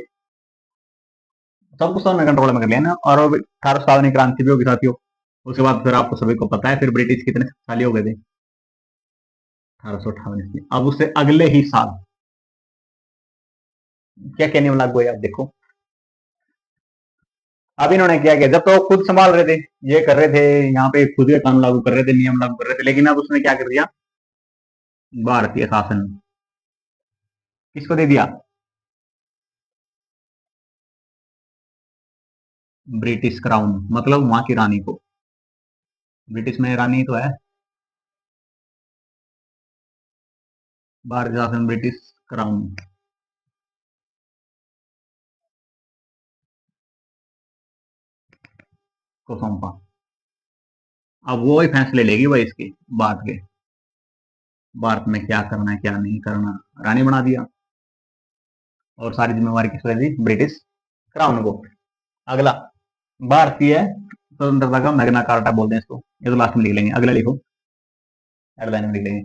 सब कुछ उन्होंने कंट्रोल में कर लिया ना। और अब 1857 क्रांति भी होगी साथियों, उसके बाद फिर आपको सभी को पता है फिर ब्रिटिश कितने शक्तिशाली हो गए थे, 1858 में। अब उससे अगले ही साल क्या क्या नियम लागू हुए आप देखो। अब इन्होंने क्या किया, जब तो खुद संभाल रहे थे, ये कर रहे थे यहाँ पे, खुद के कानून लागू कर रहे थे, नियम लागू कर रहे थे, लेकिन अब उसने क्या कर दिया, भारतीय शासन किसको दे दिया, ब्रिटिश क्राउन, मतलब वहां की रानी को। ब्रिटिश में रानी तो है, भारतीय शासन ब्रिटिश क्राउन को सौंपा। अब वो ही फैसले लेगी भाई इसके बाद के, भारत में क्या करना है क्या नहीं करना, रानी बना दिया, और सारी जिम्मेवारी किसको दी, ब्रिटिश क्राउन को। अगला, भारतीय स्वतंत्रता का मैग्ना कार्टा बोलते हैं इसको, ये तो लास्ट में लिख लेंगे, अगला लिखो, अगला में लिख लेंगे।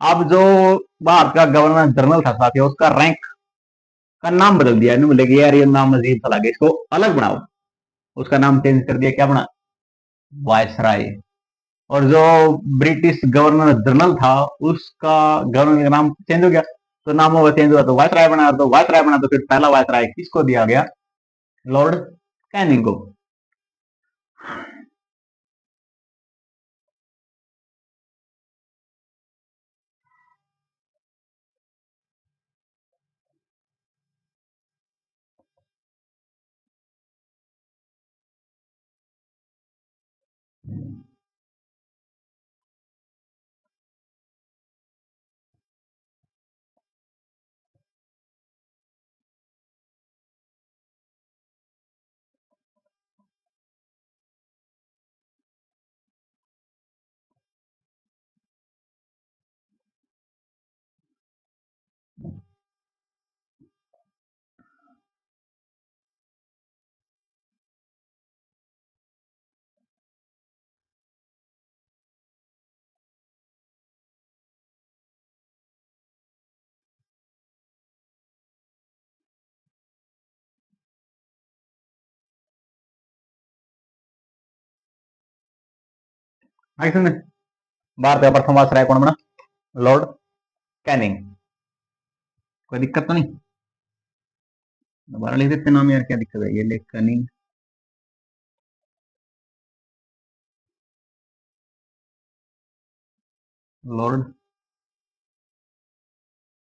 अब जो भारत का गवर्नर जनरल था साथियों, उसका रैंक का नाम बदल दिया, नहीं बोले कि यार ये नाम अजीब सा लगे, इसको अलग बनाओ, उसका नाम चेंज कर दिया, क्या बना, वायसराय। और जो ब्रिटिश गवर्नर जनरल था, उसका गवर्नर का नाम चेंज हो गया, तो नाम होगा चेंज हुआ, तो वायसराय बना, तो वायसराय बना, तो फिर पहला वायसराय किसको दिया गया, लॉर्ड कैनिंग को। भारत का प्रथम वायसराय कौन बना, लॉर्ड कैनिंग। कोई दिक्कत तो नहीं, दोबारा लिख देते नाम, यार क्या दिक्कत है, ये लिख कैनिंग, लॉर्ड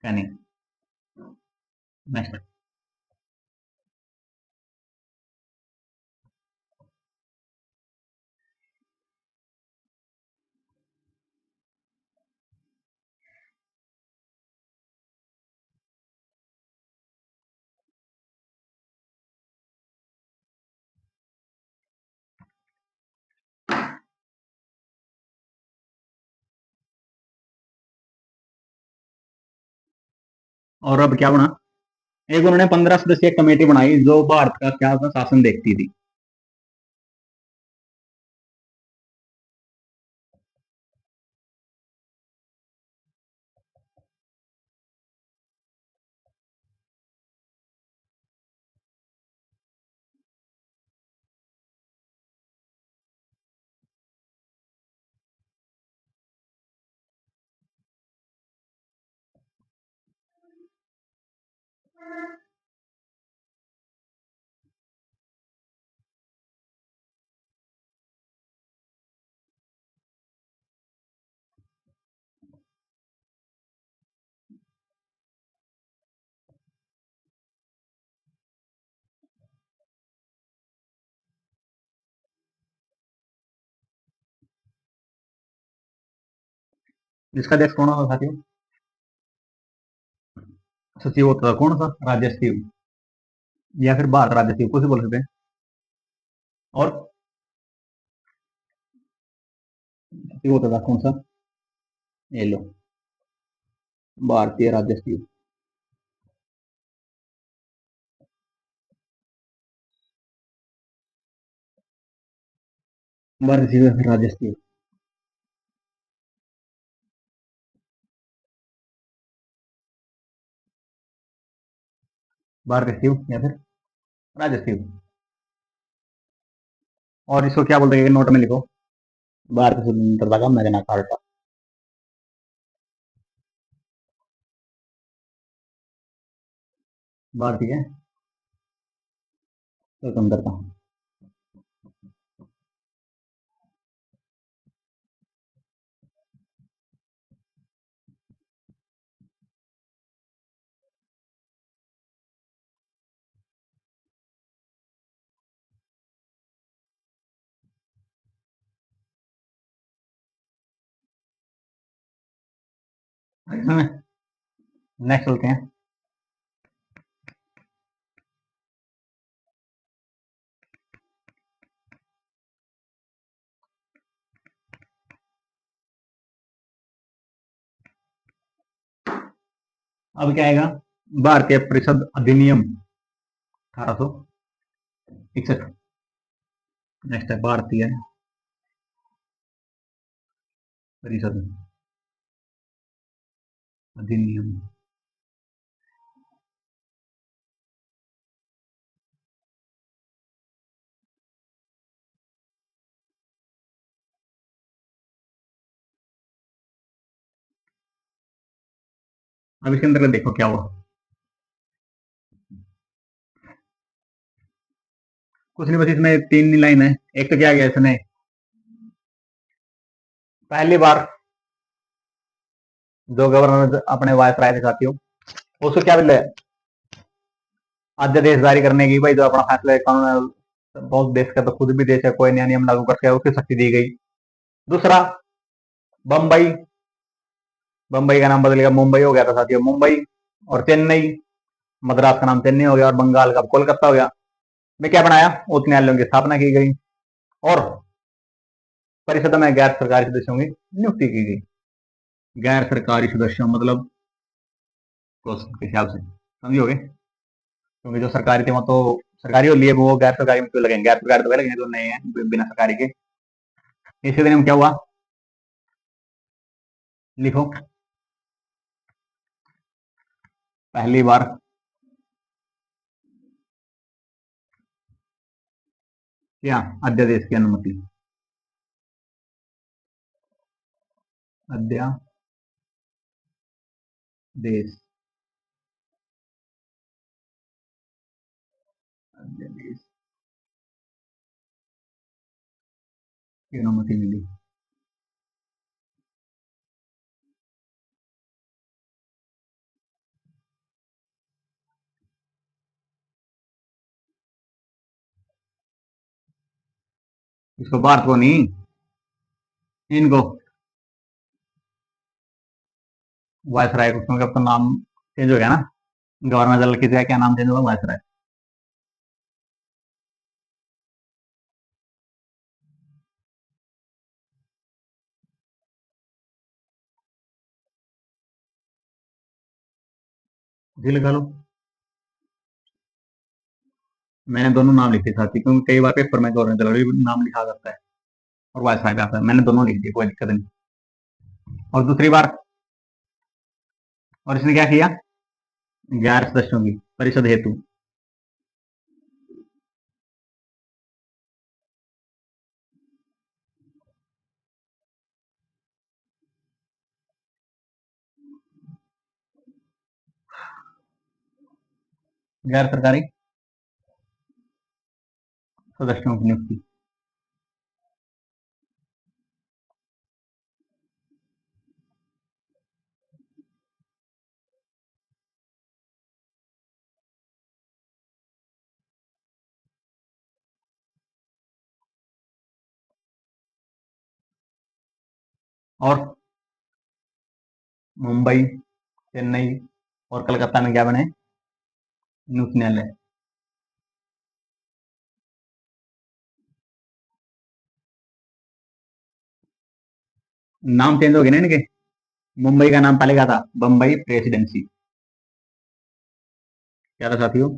कैनिंग। नेक्स्ट, और अब क्या बना, एक उन्होंने 15 सदस्यीय कमेटी बनाई जो भारत का क्या था, शासन देखती थी। जिसका अध्यक्ष कौन होता साथियों? सचिव होता था कौन सा? राज्य सचिव, या फिर भारत राज्य सचिव, कुछ भी बोल सकते हैं। और सचिव होता था कौन सा? ये लो, भारतीय राज्य सचिव। भारत सचिव या फिर राज्य सचिव। भारत सचिव या फिर राज्य सचिव। और इसको क्या बोलते हैं? नोट में लिखो, भारतीय स्वतंत्रता का मैग्ना कार्टा। भारतीय स्वतंत्रता। नेक्स्ट चलते हैं। अब क्या आएगा? भारतीय परिषद अधिनियम 1861। नेक्स्ट है भारतीय परिषद अधिनियम। अब इसके अंदर देखो क्या हुआ। कुछ नहीं, बस इसमें तीन लाइन है। एक तो क्या गया इसने, पहली बार जो गवर्नर अपने वायसराय थे साथियों, उसको क्या मिले? अध्यादेश जारी करने की, भाई जो अपना फैसला कानून, बहुत देश का तो खुद भी देश है, कोई नया नियम लागू कर सके, उसकी शक्ति दी गई। दूसरा, बम्बई, बम्बई का नाम बदल गया, मुंबई हो गया था साथियों, मुंबई। और चेन्नई, मद्रास का नाम चेन्नई हो गया, और बंगाल का कोलकाता हो गया। में क्या बनाया? उच्च न्यायालयों की स्थापना की गई, और परिषद में गैर सरकारी सदस्यों की नियुक्ति की गई। गैर सरकारी सदस्यों मतलब क्वेश्चन के हिसाब से समझोगे, क्योंकि जो सरकारी थे वो तो सरकारी हो लिए, वो गैर सरकारी में क्यों लगेंगे? गैर सरकारी तो लगेंगे, तो नहीं है बिना सरकारी के। इसी दिन क्या हुआ, लिखो, पहली बार क्या? अध्यादेश की अनुमति, अध्यादेश अध्यादेश की अनुमति मिली। इसको भारत को नहीं, इनको वायसराय को, क्योंकि अब तो नाम चेंज हो गया ना, गवर्नर जनरल की जगह क्या नाम चेंज हुआ? वायसराय। जी लगा लो। मैंने दोनों नाम लिखे साथी, क्योंकि कई बार पेपर में गवर्नर जनरल भी नाम लिखा करता है और वायसराय भी आता है। मैंने दोनों लिख दिए, कोई दिक्कत नहीं। और दूसरी बार, और इसने क्या किया? गैर सदस्यों की परिषद हेतु गैर सरकारी सदस्यों की नियुक्ति। और मुंबई, चेन्नई और कलकत्ता में क्या बने? उच्च न्यायालय। नाम चेंज हो गए ना इनके। मुंबई का नाम पहले क्या था? बम्बई प्रेसिडेंसी। क्या था साथियों?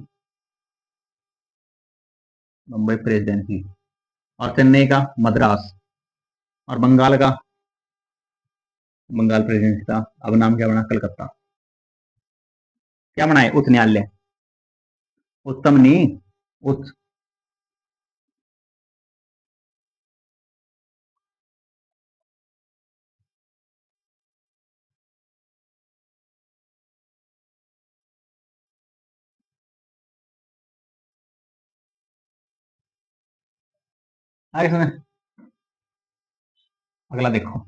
मुंबई प्रेसिडेंसी। और चेन्नई का मद्रास। और बंगाल का बंगाल प्रेसिडेंसी था। अब नाम क्या बना? कलकत्ता। क्या बनाए? उच्च न्यायालय। उत्तम नहीं, उच्च। आगे सुने, अगला देखो।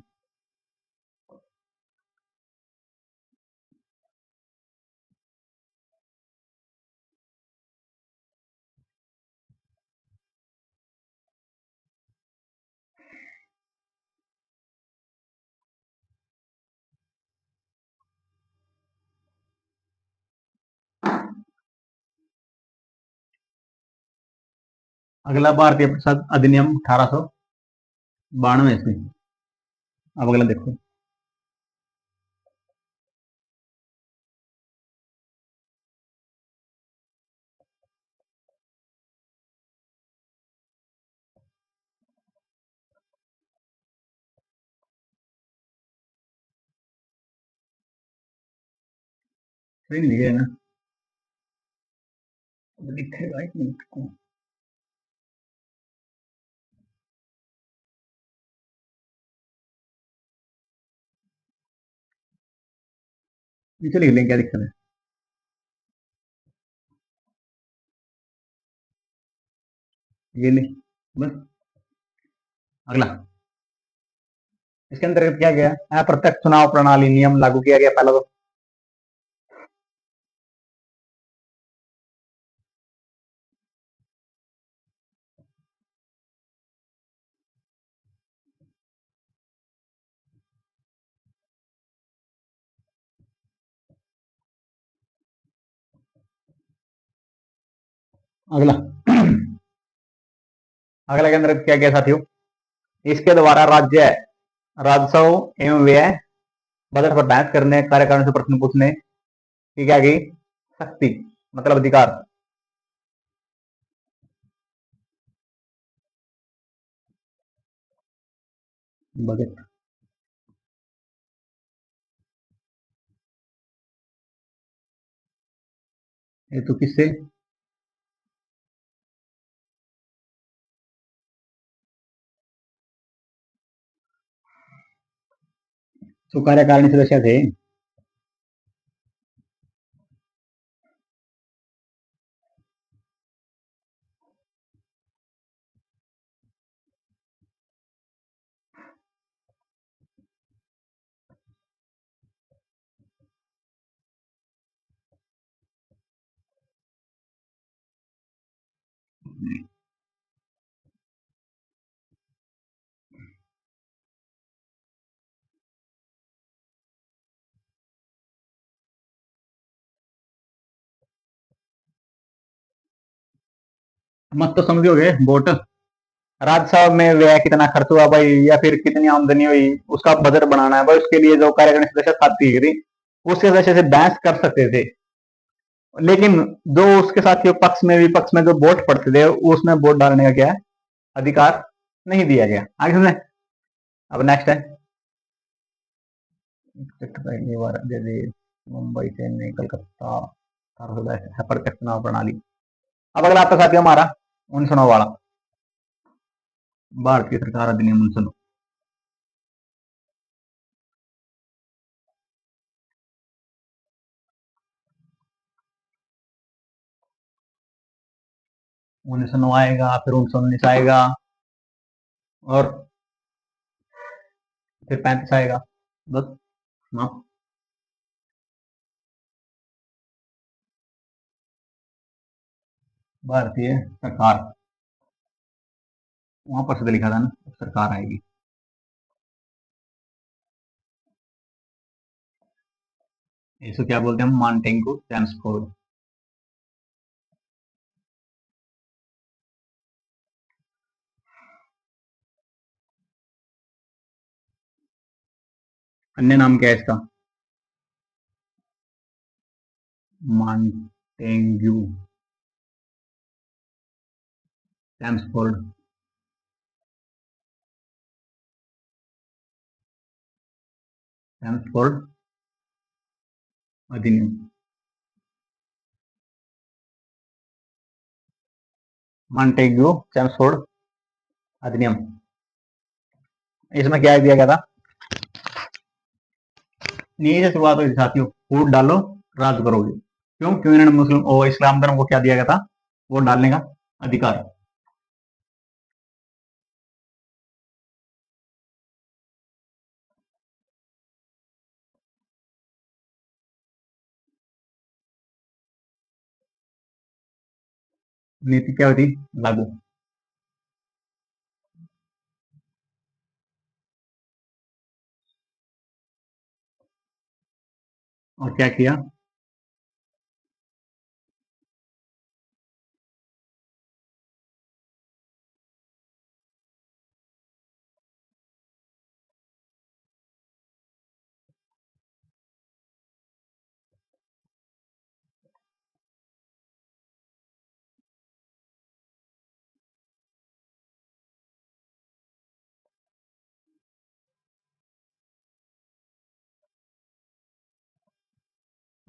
अगला भारतीय प्रसाद अधिनियम 1892 ईस्वी। अब अगला देखो। सही नहीं लिखे है ना? दिखेगा 1 मिनट को। नीचे लिख लें, क्या दिक्कत है? ये नहीं, बस। अगला, इसके अंतर्गत क्या गया? अप्रत्यक्ष चुनाव प्रणाली नियम लागू किया गया पहला तो। अगला अगला के अंतर्गत क्या गया साथियों? इसके द्वारा राज्य राजस्व एवं व्यय बजट पर बहस करने, कार्यकारिणी से प्रश्न पूछने की क्या गई? शक्ति, मतलब अधिकार। बजट। ये तो किससे? तो कार्यकारिणी सदस्य थे। मत तो समझ गए वोट। राजस्व में व्यय कितना खर्च हुआ भाई, या फिर कितनी आमदनी हुई, उसका बजट बनाना है भाई। उसके लिए जो कार्यकारिणी सदस्य साथी थी, उसके सदस्य से बहस कर सकते थे। लेकिन जो उसके साथियों पक्ष में विपक्ष में जो वोट पड़ते थे, उसमें वोट डालने का क्या है? अधिकार नहीं दिया गया। आगे सुने। अब नेक्स्ट है पहली बार दिल्ली, मुंबई, चेन्नई, कलकत्ता, प्रत्यक्ष चुनाव प्रणाली। अब अगला आपका साथी हमारा 1909 वाला भारतीय सरकार अधिनियम 1909। 1909 आएगा, फिर 1919 आएगा, और फिर 35 आएगा। बस हाँ, भारतीय सरकार, वहां पर से लिखा था ना, सरकार आएगी। इसको क्या बोलते हैं हम? Montagu Chelmsford. अन्य नाम क्या है इसका? Montagu Chelmsford. चैम्सफोर्ड अधिनियम। मॉन्टेग्यू चैम्सफोर्ड अधिनियम। इसमें क्या दिया गया था? यही से शुरुआत हुई थी साथियों, वोट डालो राज करोगे। क्यों? क्यों इन्होंने मुस्लिम और इस्लाम धर्म को क्या दिया गया था? वोट डालने का अधिकार। नीति क्या हुई थी लागू? और क्या किया?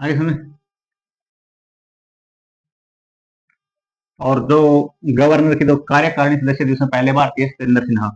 19 और जो गवर्नर की जो कार्यकारिणी सदस्य थी उसमें पहले भारतीय सत्येंद्र सिन्हा।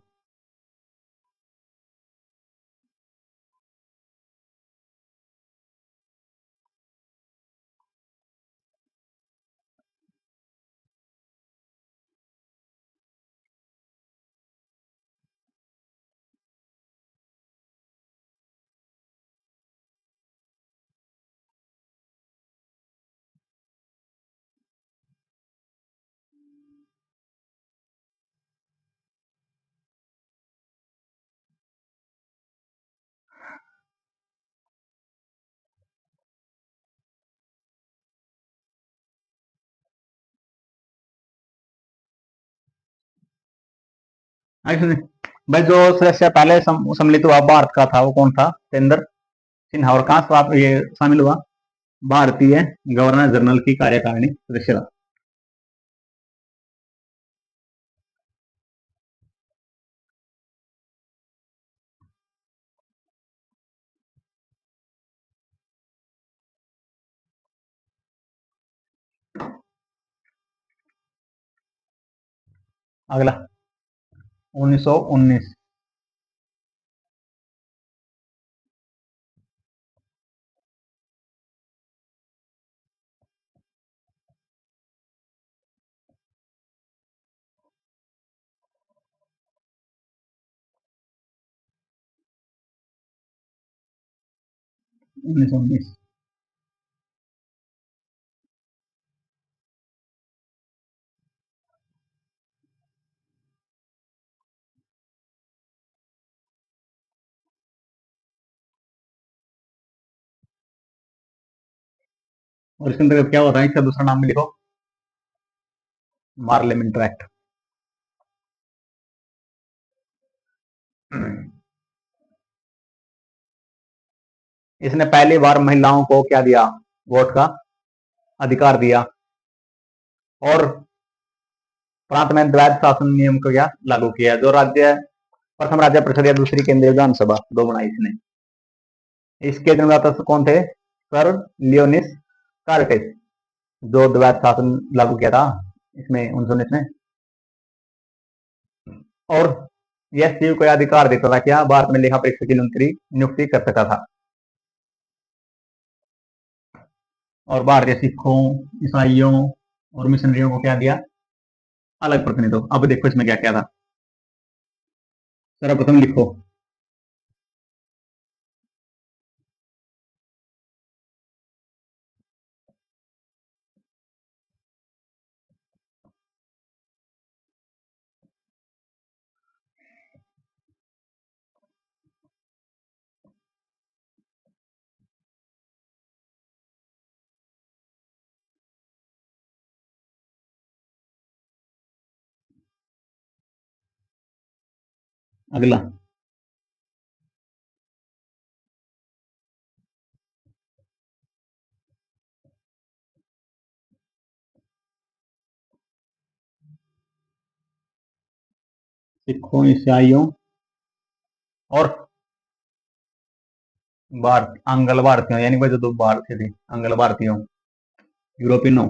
भाई जो सदस्य पहले सम्मिलित हुआ भारत का था वो कौन था? सत्येंद्र सिन्हा। और कहाँ से ये शामिल हुआ? भारतीय गवर्नर जनरल की कार्यकारिणी सदस्य था। अगला 1919। 1919। और इसके अंतर्गत क्या होता है? इसका दूसरा नाम भी लिखो, पार्लियामेंट एक्ट। इसने पहली बार महिलाओं को क्या दिया? वोट का अधिकार दिया। और प्रांत में द्वैध शासन नियम को क्या लागू किया? जो राज्य प्रथम राज्य परिषद या दूसरी केंद्रीय विधानसभा, दो बनाई इसने। इसके जन्मदाता कौन थे? सर लियोनिस कार्टेस, जो द्वैध शासन लागू किया था इसमें 1919 में। और यह शिव को अधिकार देता था क्या? भारत में लेखा परीक्षक की नियुक्ति कर सकता था। और भारतीय सिखों, ईसाइयों और मिशनरियों को क्या दिया? अलग प्रतिनिधित्व। अब देखो इसमें क्या क्या था। सर्वप्रथम लिखो अगला। सिखों, ईसाइयों और आंग्ल भारतीयों, यानी वह जो दो भारतीय थे, आंग्ल भारतीयों, यूरोपियनों।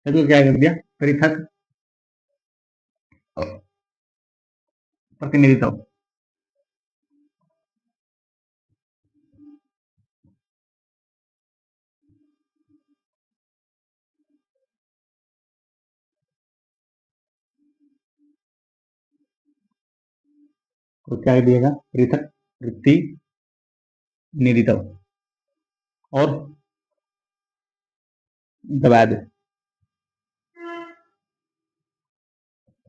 तो क्या कर दिया, पृथक प्रतिनिधित्व। तो क्या दिएगा, पृथक प्रतिनिधित्व और द्वैध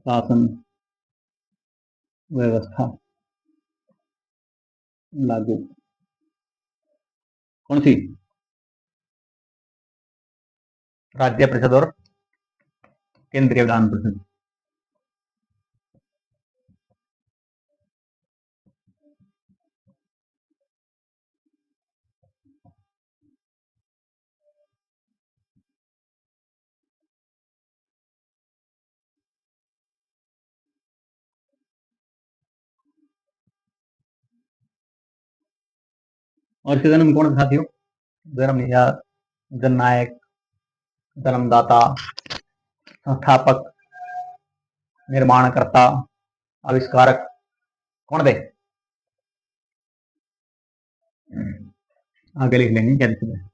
शासन व्यवस्था लागू। कौन सी, राज्य परिषद और केंद्रीय विधान परिषद। और इसके जन्म कौन था साथियों, जन्म या जननायक, जन्मदाता, संस्थापक, निर्माणकर्ता, आविष्कारक, कौन थे। आगे लिख लेंगे क्या लिखते हैं।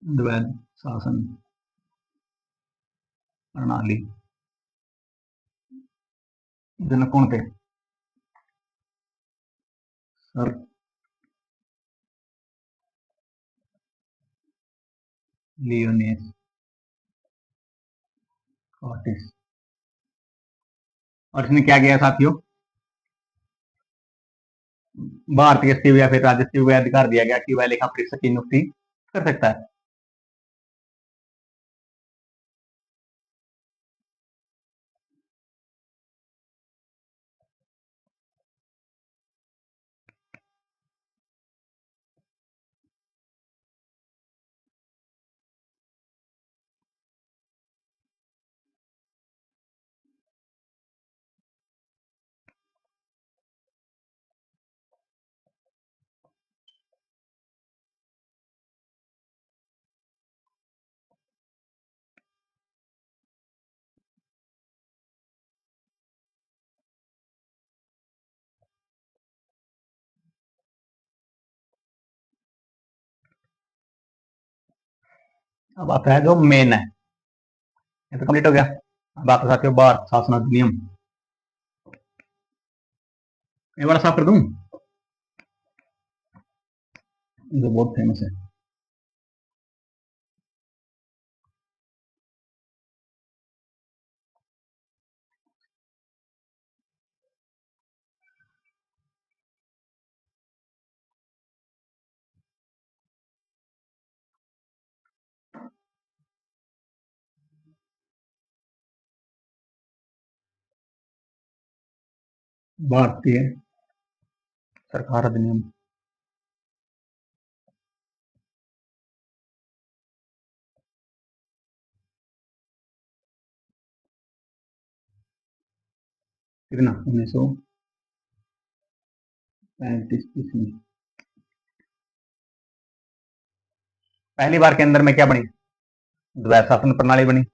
द्वैध शासन प्रणाली, जनक कौन थे, सर लियोनेस कॉर्टिस। और इसने क्या किया साथियों, भारतीय स्टीव या फिर राजस्व को अधिकार दिया गया कि वह लेखा परीक्षक की नियुक्ति कर सकता है। अब आता है जो मेन है, ये तो कंप्लीट हो गया। अब आता साथियों भारत शासन अधिनियम। ये बड़ा साफ कर दूं, जो बहुत फेमस है। भारतीय सरकार अधिनियम। कितना 1935 ईस्वी। पहली बार के अंदर में क्या बनी? द्वैध शासन प्रणाली बनी।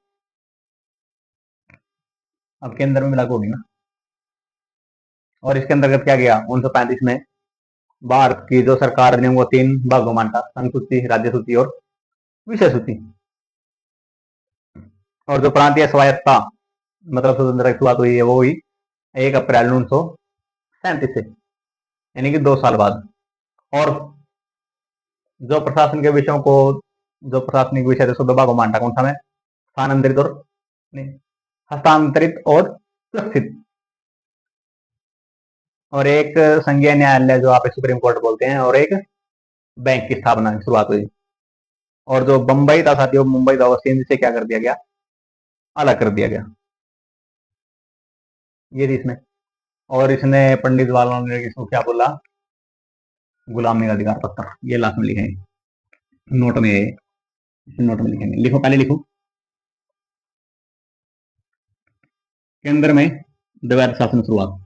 अब के अंदर में लागू होगी ना। और इसके अंतर्गत क्या गया 1935 में? भारत की जो सरकार अधिनियम वो 3 भागों में बांटा, संघ सूची, राज्य सूची और विषय सूची। और जो प्रांतीय स्वायत्ता मतलब स्वतंत्रता की शुरुआत हुई है वो हुई 1 अप्रैल 1937 से, यानी कि 2 साल बाद। और जो प्रशासन के विषयों को, जो प्रशासनिक विषय थे 2 भागों में बांटा। कौन सा में? स्थानांतरित और नहीं, हस्तांतरित और सुरक्षित। और एक संघीय न्यायालय जो आप सुप्रीम कोर्ट बोलते हैं, और एक बैंक की स्थापना की शुरुआत हुई। और जो बंबई था साथियों, मुंबई था, सिंध से क्या कर दिया गया? अलग कर दिया गया। ये थी इसमें। और इसने पंडित जवाहरलाल नेहरू इसको क्या बोला? गुलामी का अधिकार पत्र। ये लास्ट में लिखेंगे नोट में, नोट में लिखेंगे। लिखो, पहले लिखो। केंद्र में द्वैध शासन शुरुआत।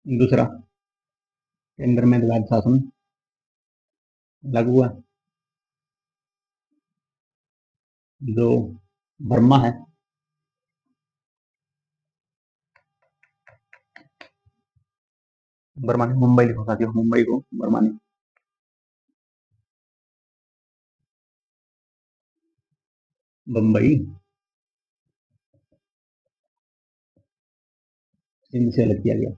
दूसरा, केंद्र में द्वैध शासन लागू हुआ। जो बर्मा है, बर्मा ने, मुंबई लिखो साथियों, मुंबई को बर्मा ने। बंबई सिंध से अलग किया गया।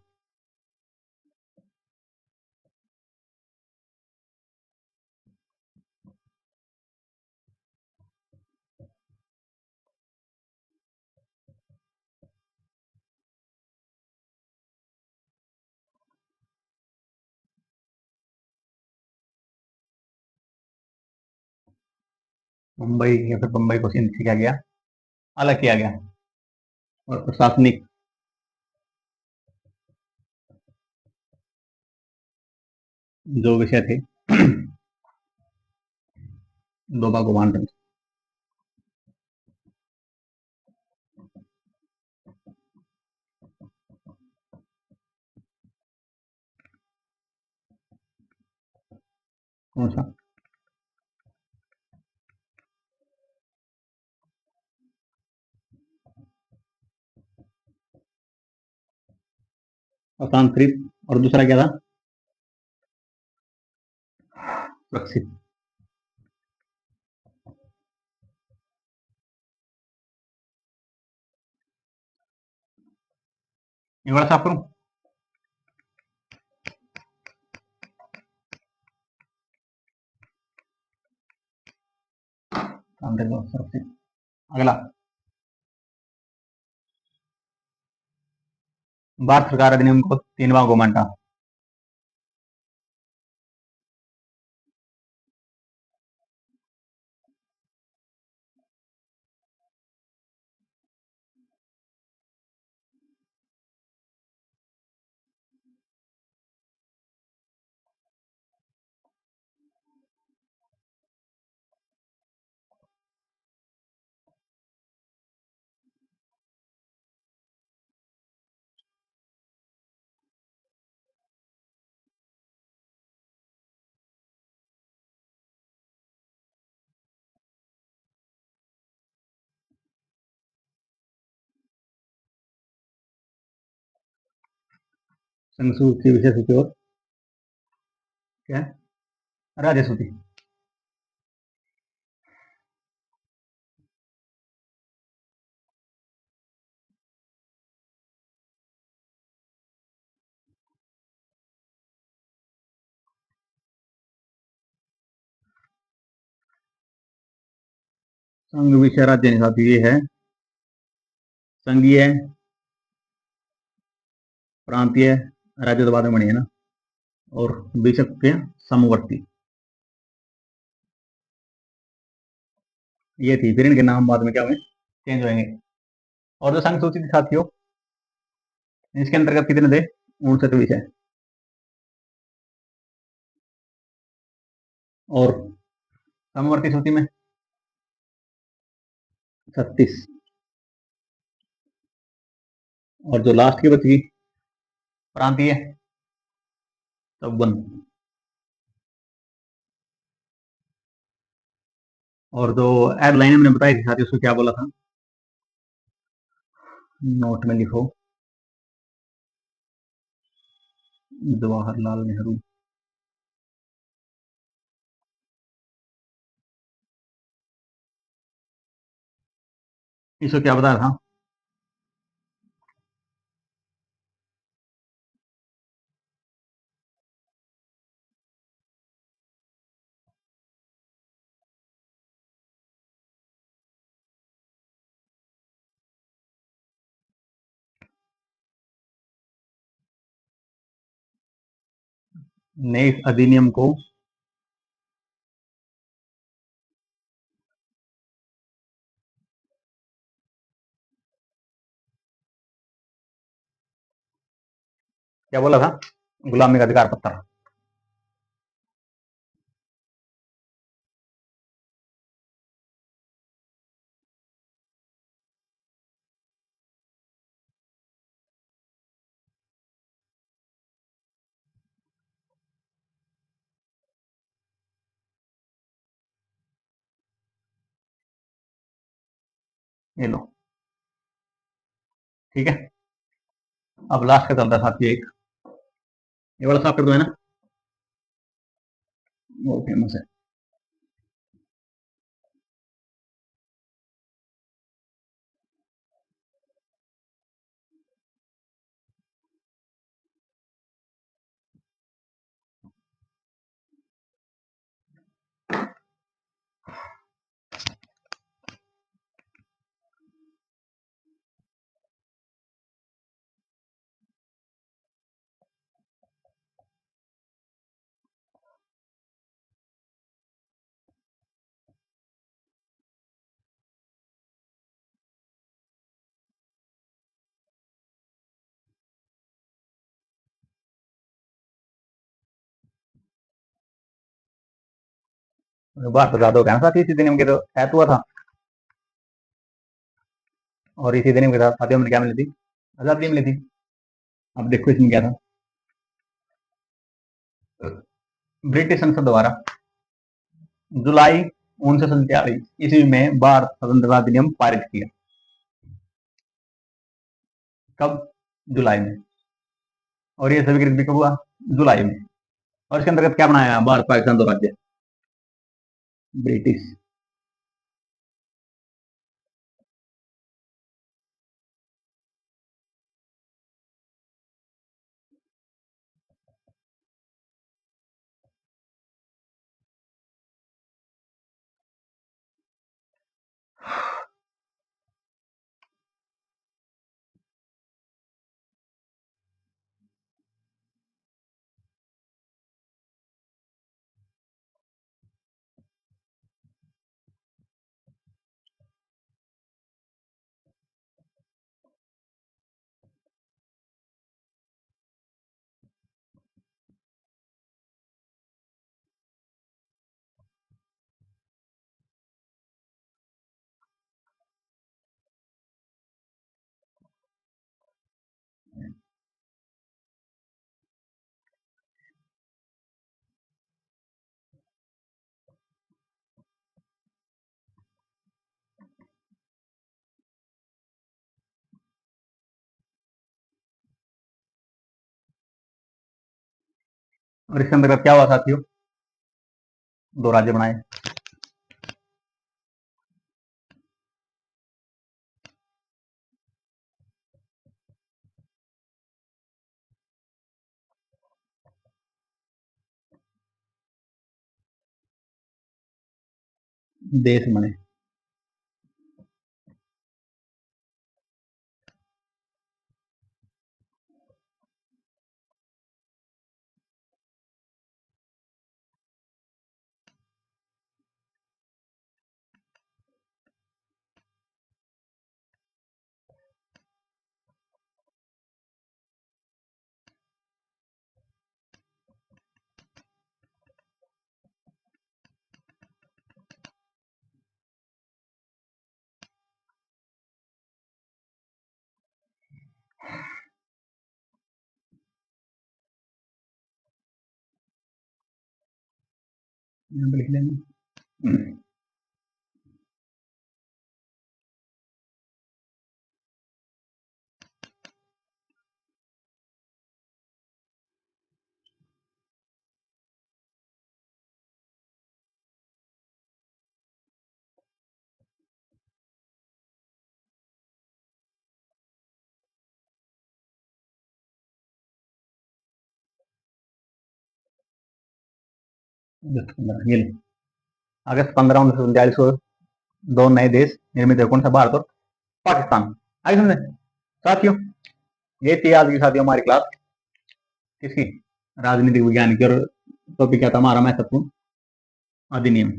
मुंबई या फिर बंबई को सिंध से किया गया, अलग किया गया। और प्रशासनिक जो विषय थे 2 भागों में बांटे। कौन सा? हस्तांतरित, और दूसरा क्या था? सुरक्षित। ये बड़ा साफ करूं? हस्तांतरित और सुरक्षित। अगला, भारत सरकार अधिनियम को 3 भागों में बांटा। संघ सूची, विषय सूची और क्या है? राज्य सूची। संघ विषय राज्य साथी ये है संघीय, प्रांतीय, राज्य तो बाद में बनी है ना, और बेशक के समवर्ती, ये थी। फिर इनके नाम बाद में क्या हुए, चेंज होंगे। और जो संघ सूची थी साथियों, इसके अंतर्गत कितने थे, 59 विषय, और समवर्ती सूची में 36, और जो लास्ट की बच गई प्रांतीय 54, और जो हेडलाइन हमने बताई थी साथियों, उसको क्या बोला था, नोट में लिखो, जवाहरलाल नेहरू। इसको क्या बताया था, नए इस अधिनियम को क्या बोला था, गुलामी का अधिकार पत्र। ये लो, ठीक है। अब लास्ट का चलता है साथियों, एक ये वाला साफ कर दो है ना, वो फेमस है। बात बता दो क्या साथ, इसी दिन के तो ऐत हुआ था, और इसी दिन के साथ साथियों में क्या मिली थी, आजादी मिली थी। अब देखो इसमें क्या था, ब्रिटिश संसद द्वारा जुलाई 1947 ईस्वी में भारत स्वतंत्रता अधिनियम पारित किया। कब, जुलाई में, और ये स्वीकृत भी कब हुआ, जुलाई में। और इसके अंतर्गत क्या बनाया, भारत पाकिस्तान दो राज्य, ब्रिटिश। और इसके अंतर्गत क्या हुआ साथियों, दो राज्य बनाए, देश बने। यहाँ पे लिख लेंगे। ये अगस्त 15 1939 को दो नए देश निर्मित हुए। कौन सा? भारत और पाकिस्तान। आगे समझे साथियों, ये थी आज की साथियों हमारी क्लास किसकी? राजनीतिक विज्ञान की। और टॉपिक क्या था हमारा? महत्वपूर्ण अधिनियम।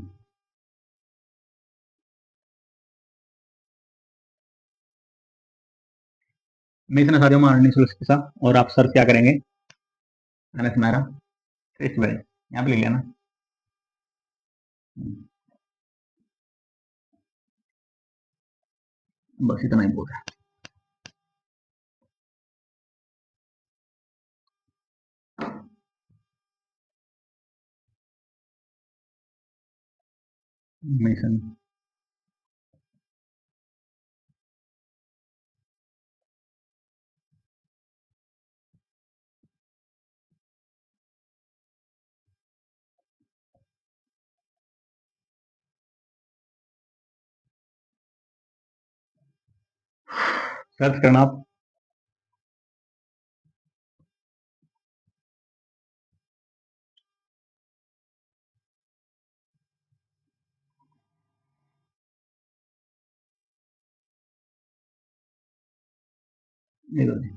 मिशन साथियों हमारा निःशुल्क शिक्षा। और आप सर्च क्या करेंगे? एनएस मेहरा टेस्ट बैच, यहाँ पे लिख लेना। बस इतना ही बहुत है। मिशन सर्च करना आप। ये लो जी।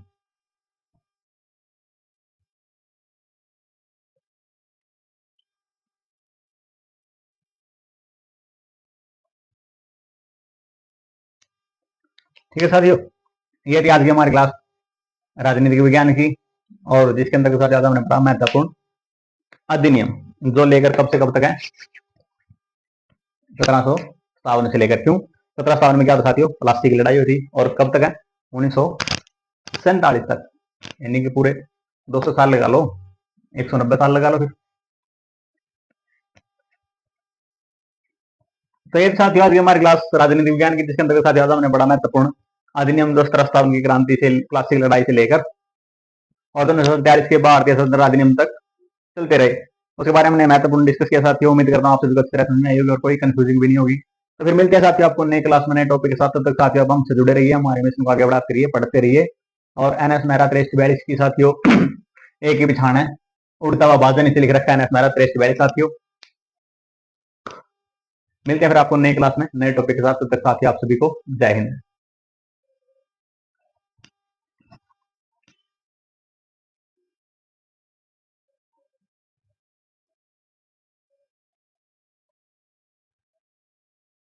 ठीक है साथियों, ये थी आज की हमारी क्लास राजनीतिक विज्ञान की। और जिसके अंदर सबसे ज्यादा हमने पढ़ा महत्वपूर्ण अधिनियम, जो लेकर कब से कब तक है? 1757 से लेकर। क्यों 1757 में क्या था साथियों? प्लासी की लड़ाई हुई थी। और कब तक है? 1947 तक, यानी कि पूरे 200 साल लगा लो, 190 साल लगा लो फिर। तो एक साथ आज की हमारी क्लास राजनीतिक विज्ञान की, जिसके अंतर्गत साथ हमने बड़ा महत्वपूर्ण अधिनियम 1757 की क्रांति से, प्लासी की लड़ाई से लेकर और 1943 के भारतीय स्वतंत्रता अधिनियम तक चलते रहे। उसके बारे में हमने महत्वपूर्ण डिस्कस किया साथियों। उम्मीद करता हूँ आप सभी को अच्छी तरह समझ में आई होगी और कोई कंफ्यूजिंग भी नहीं होगी। तो फिर मिलते हैं साथियों आपको नई क्लास में नए टॉपिक के साथ। तब तक साथियों आप हमसे जुड़े रहिए, हमारे मिशन को आगे बढ़ाते रहिए, पढ़ते रहिए। और एनएस मेहरा 4342 की साथियों एक ही बिछाना है, उड़ता हुआ भाजन इसे लिख रखा है एनएस मेहरा 4342 साथियों। मिलते हैं फिर आपको नई क्लास में नए टॉपिक के साथ। तब तक साथियों आप सभी को जय हिंद।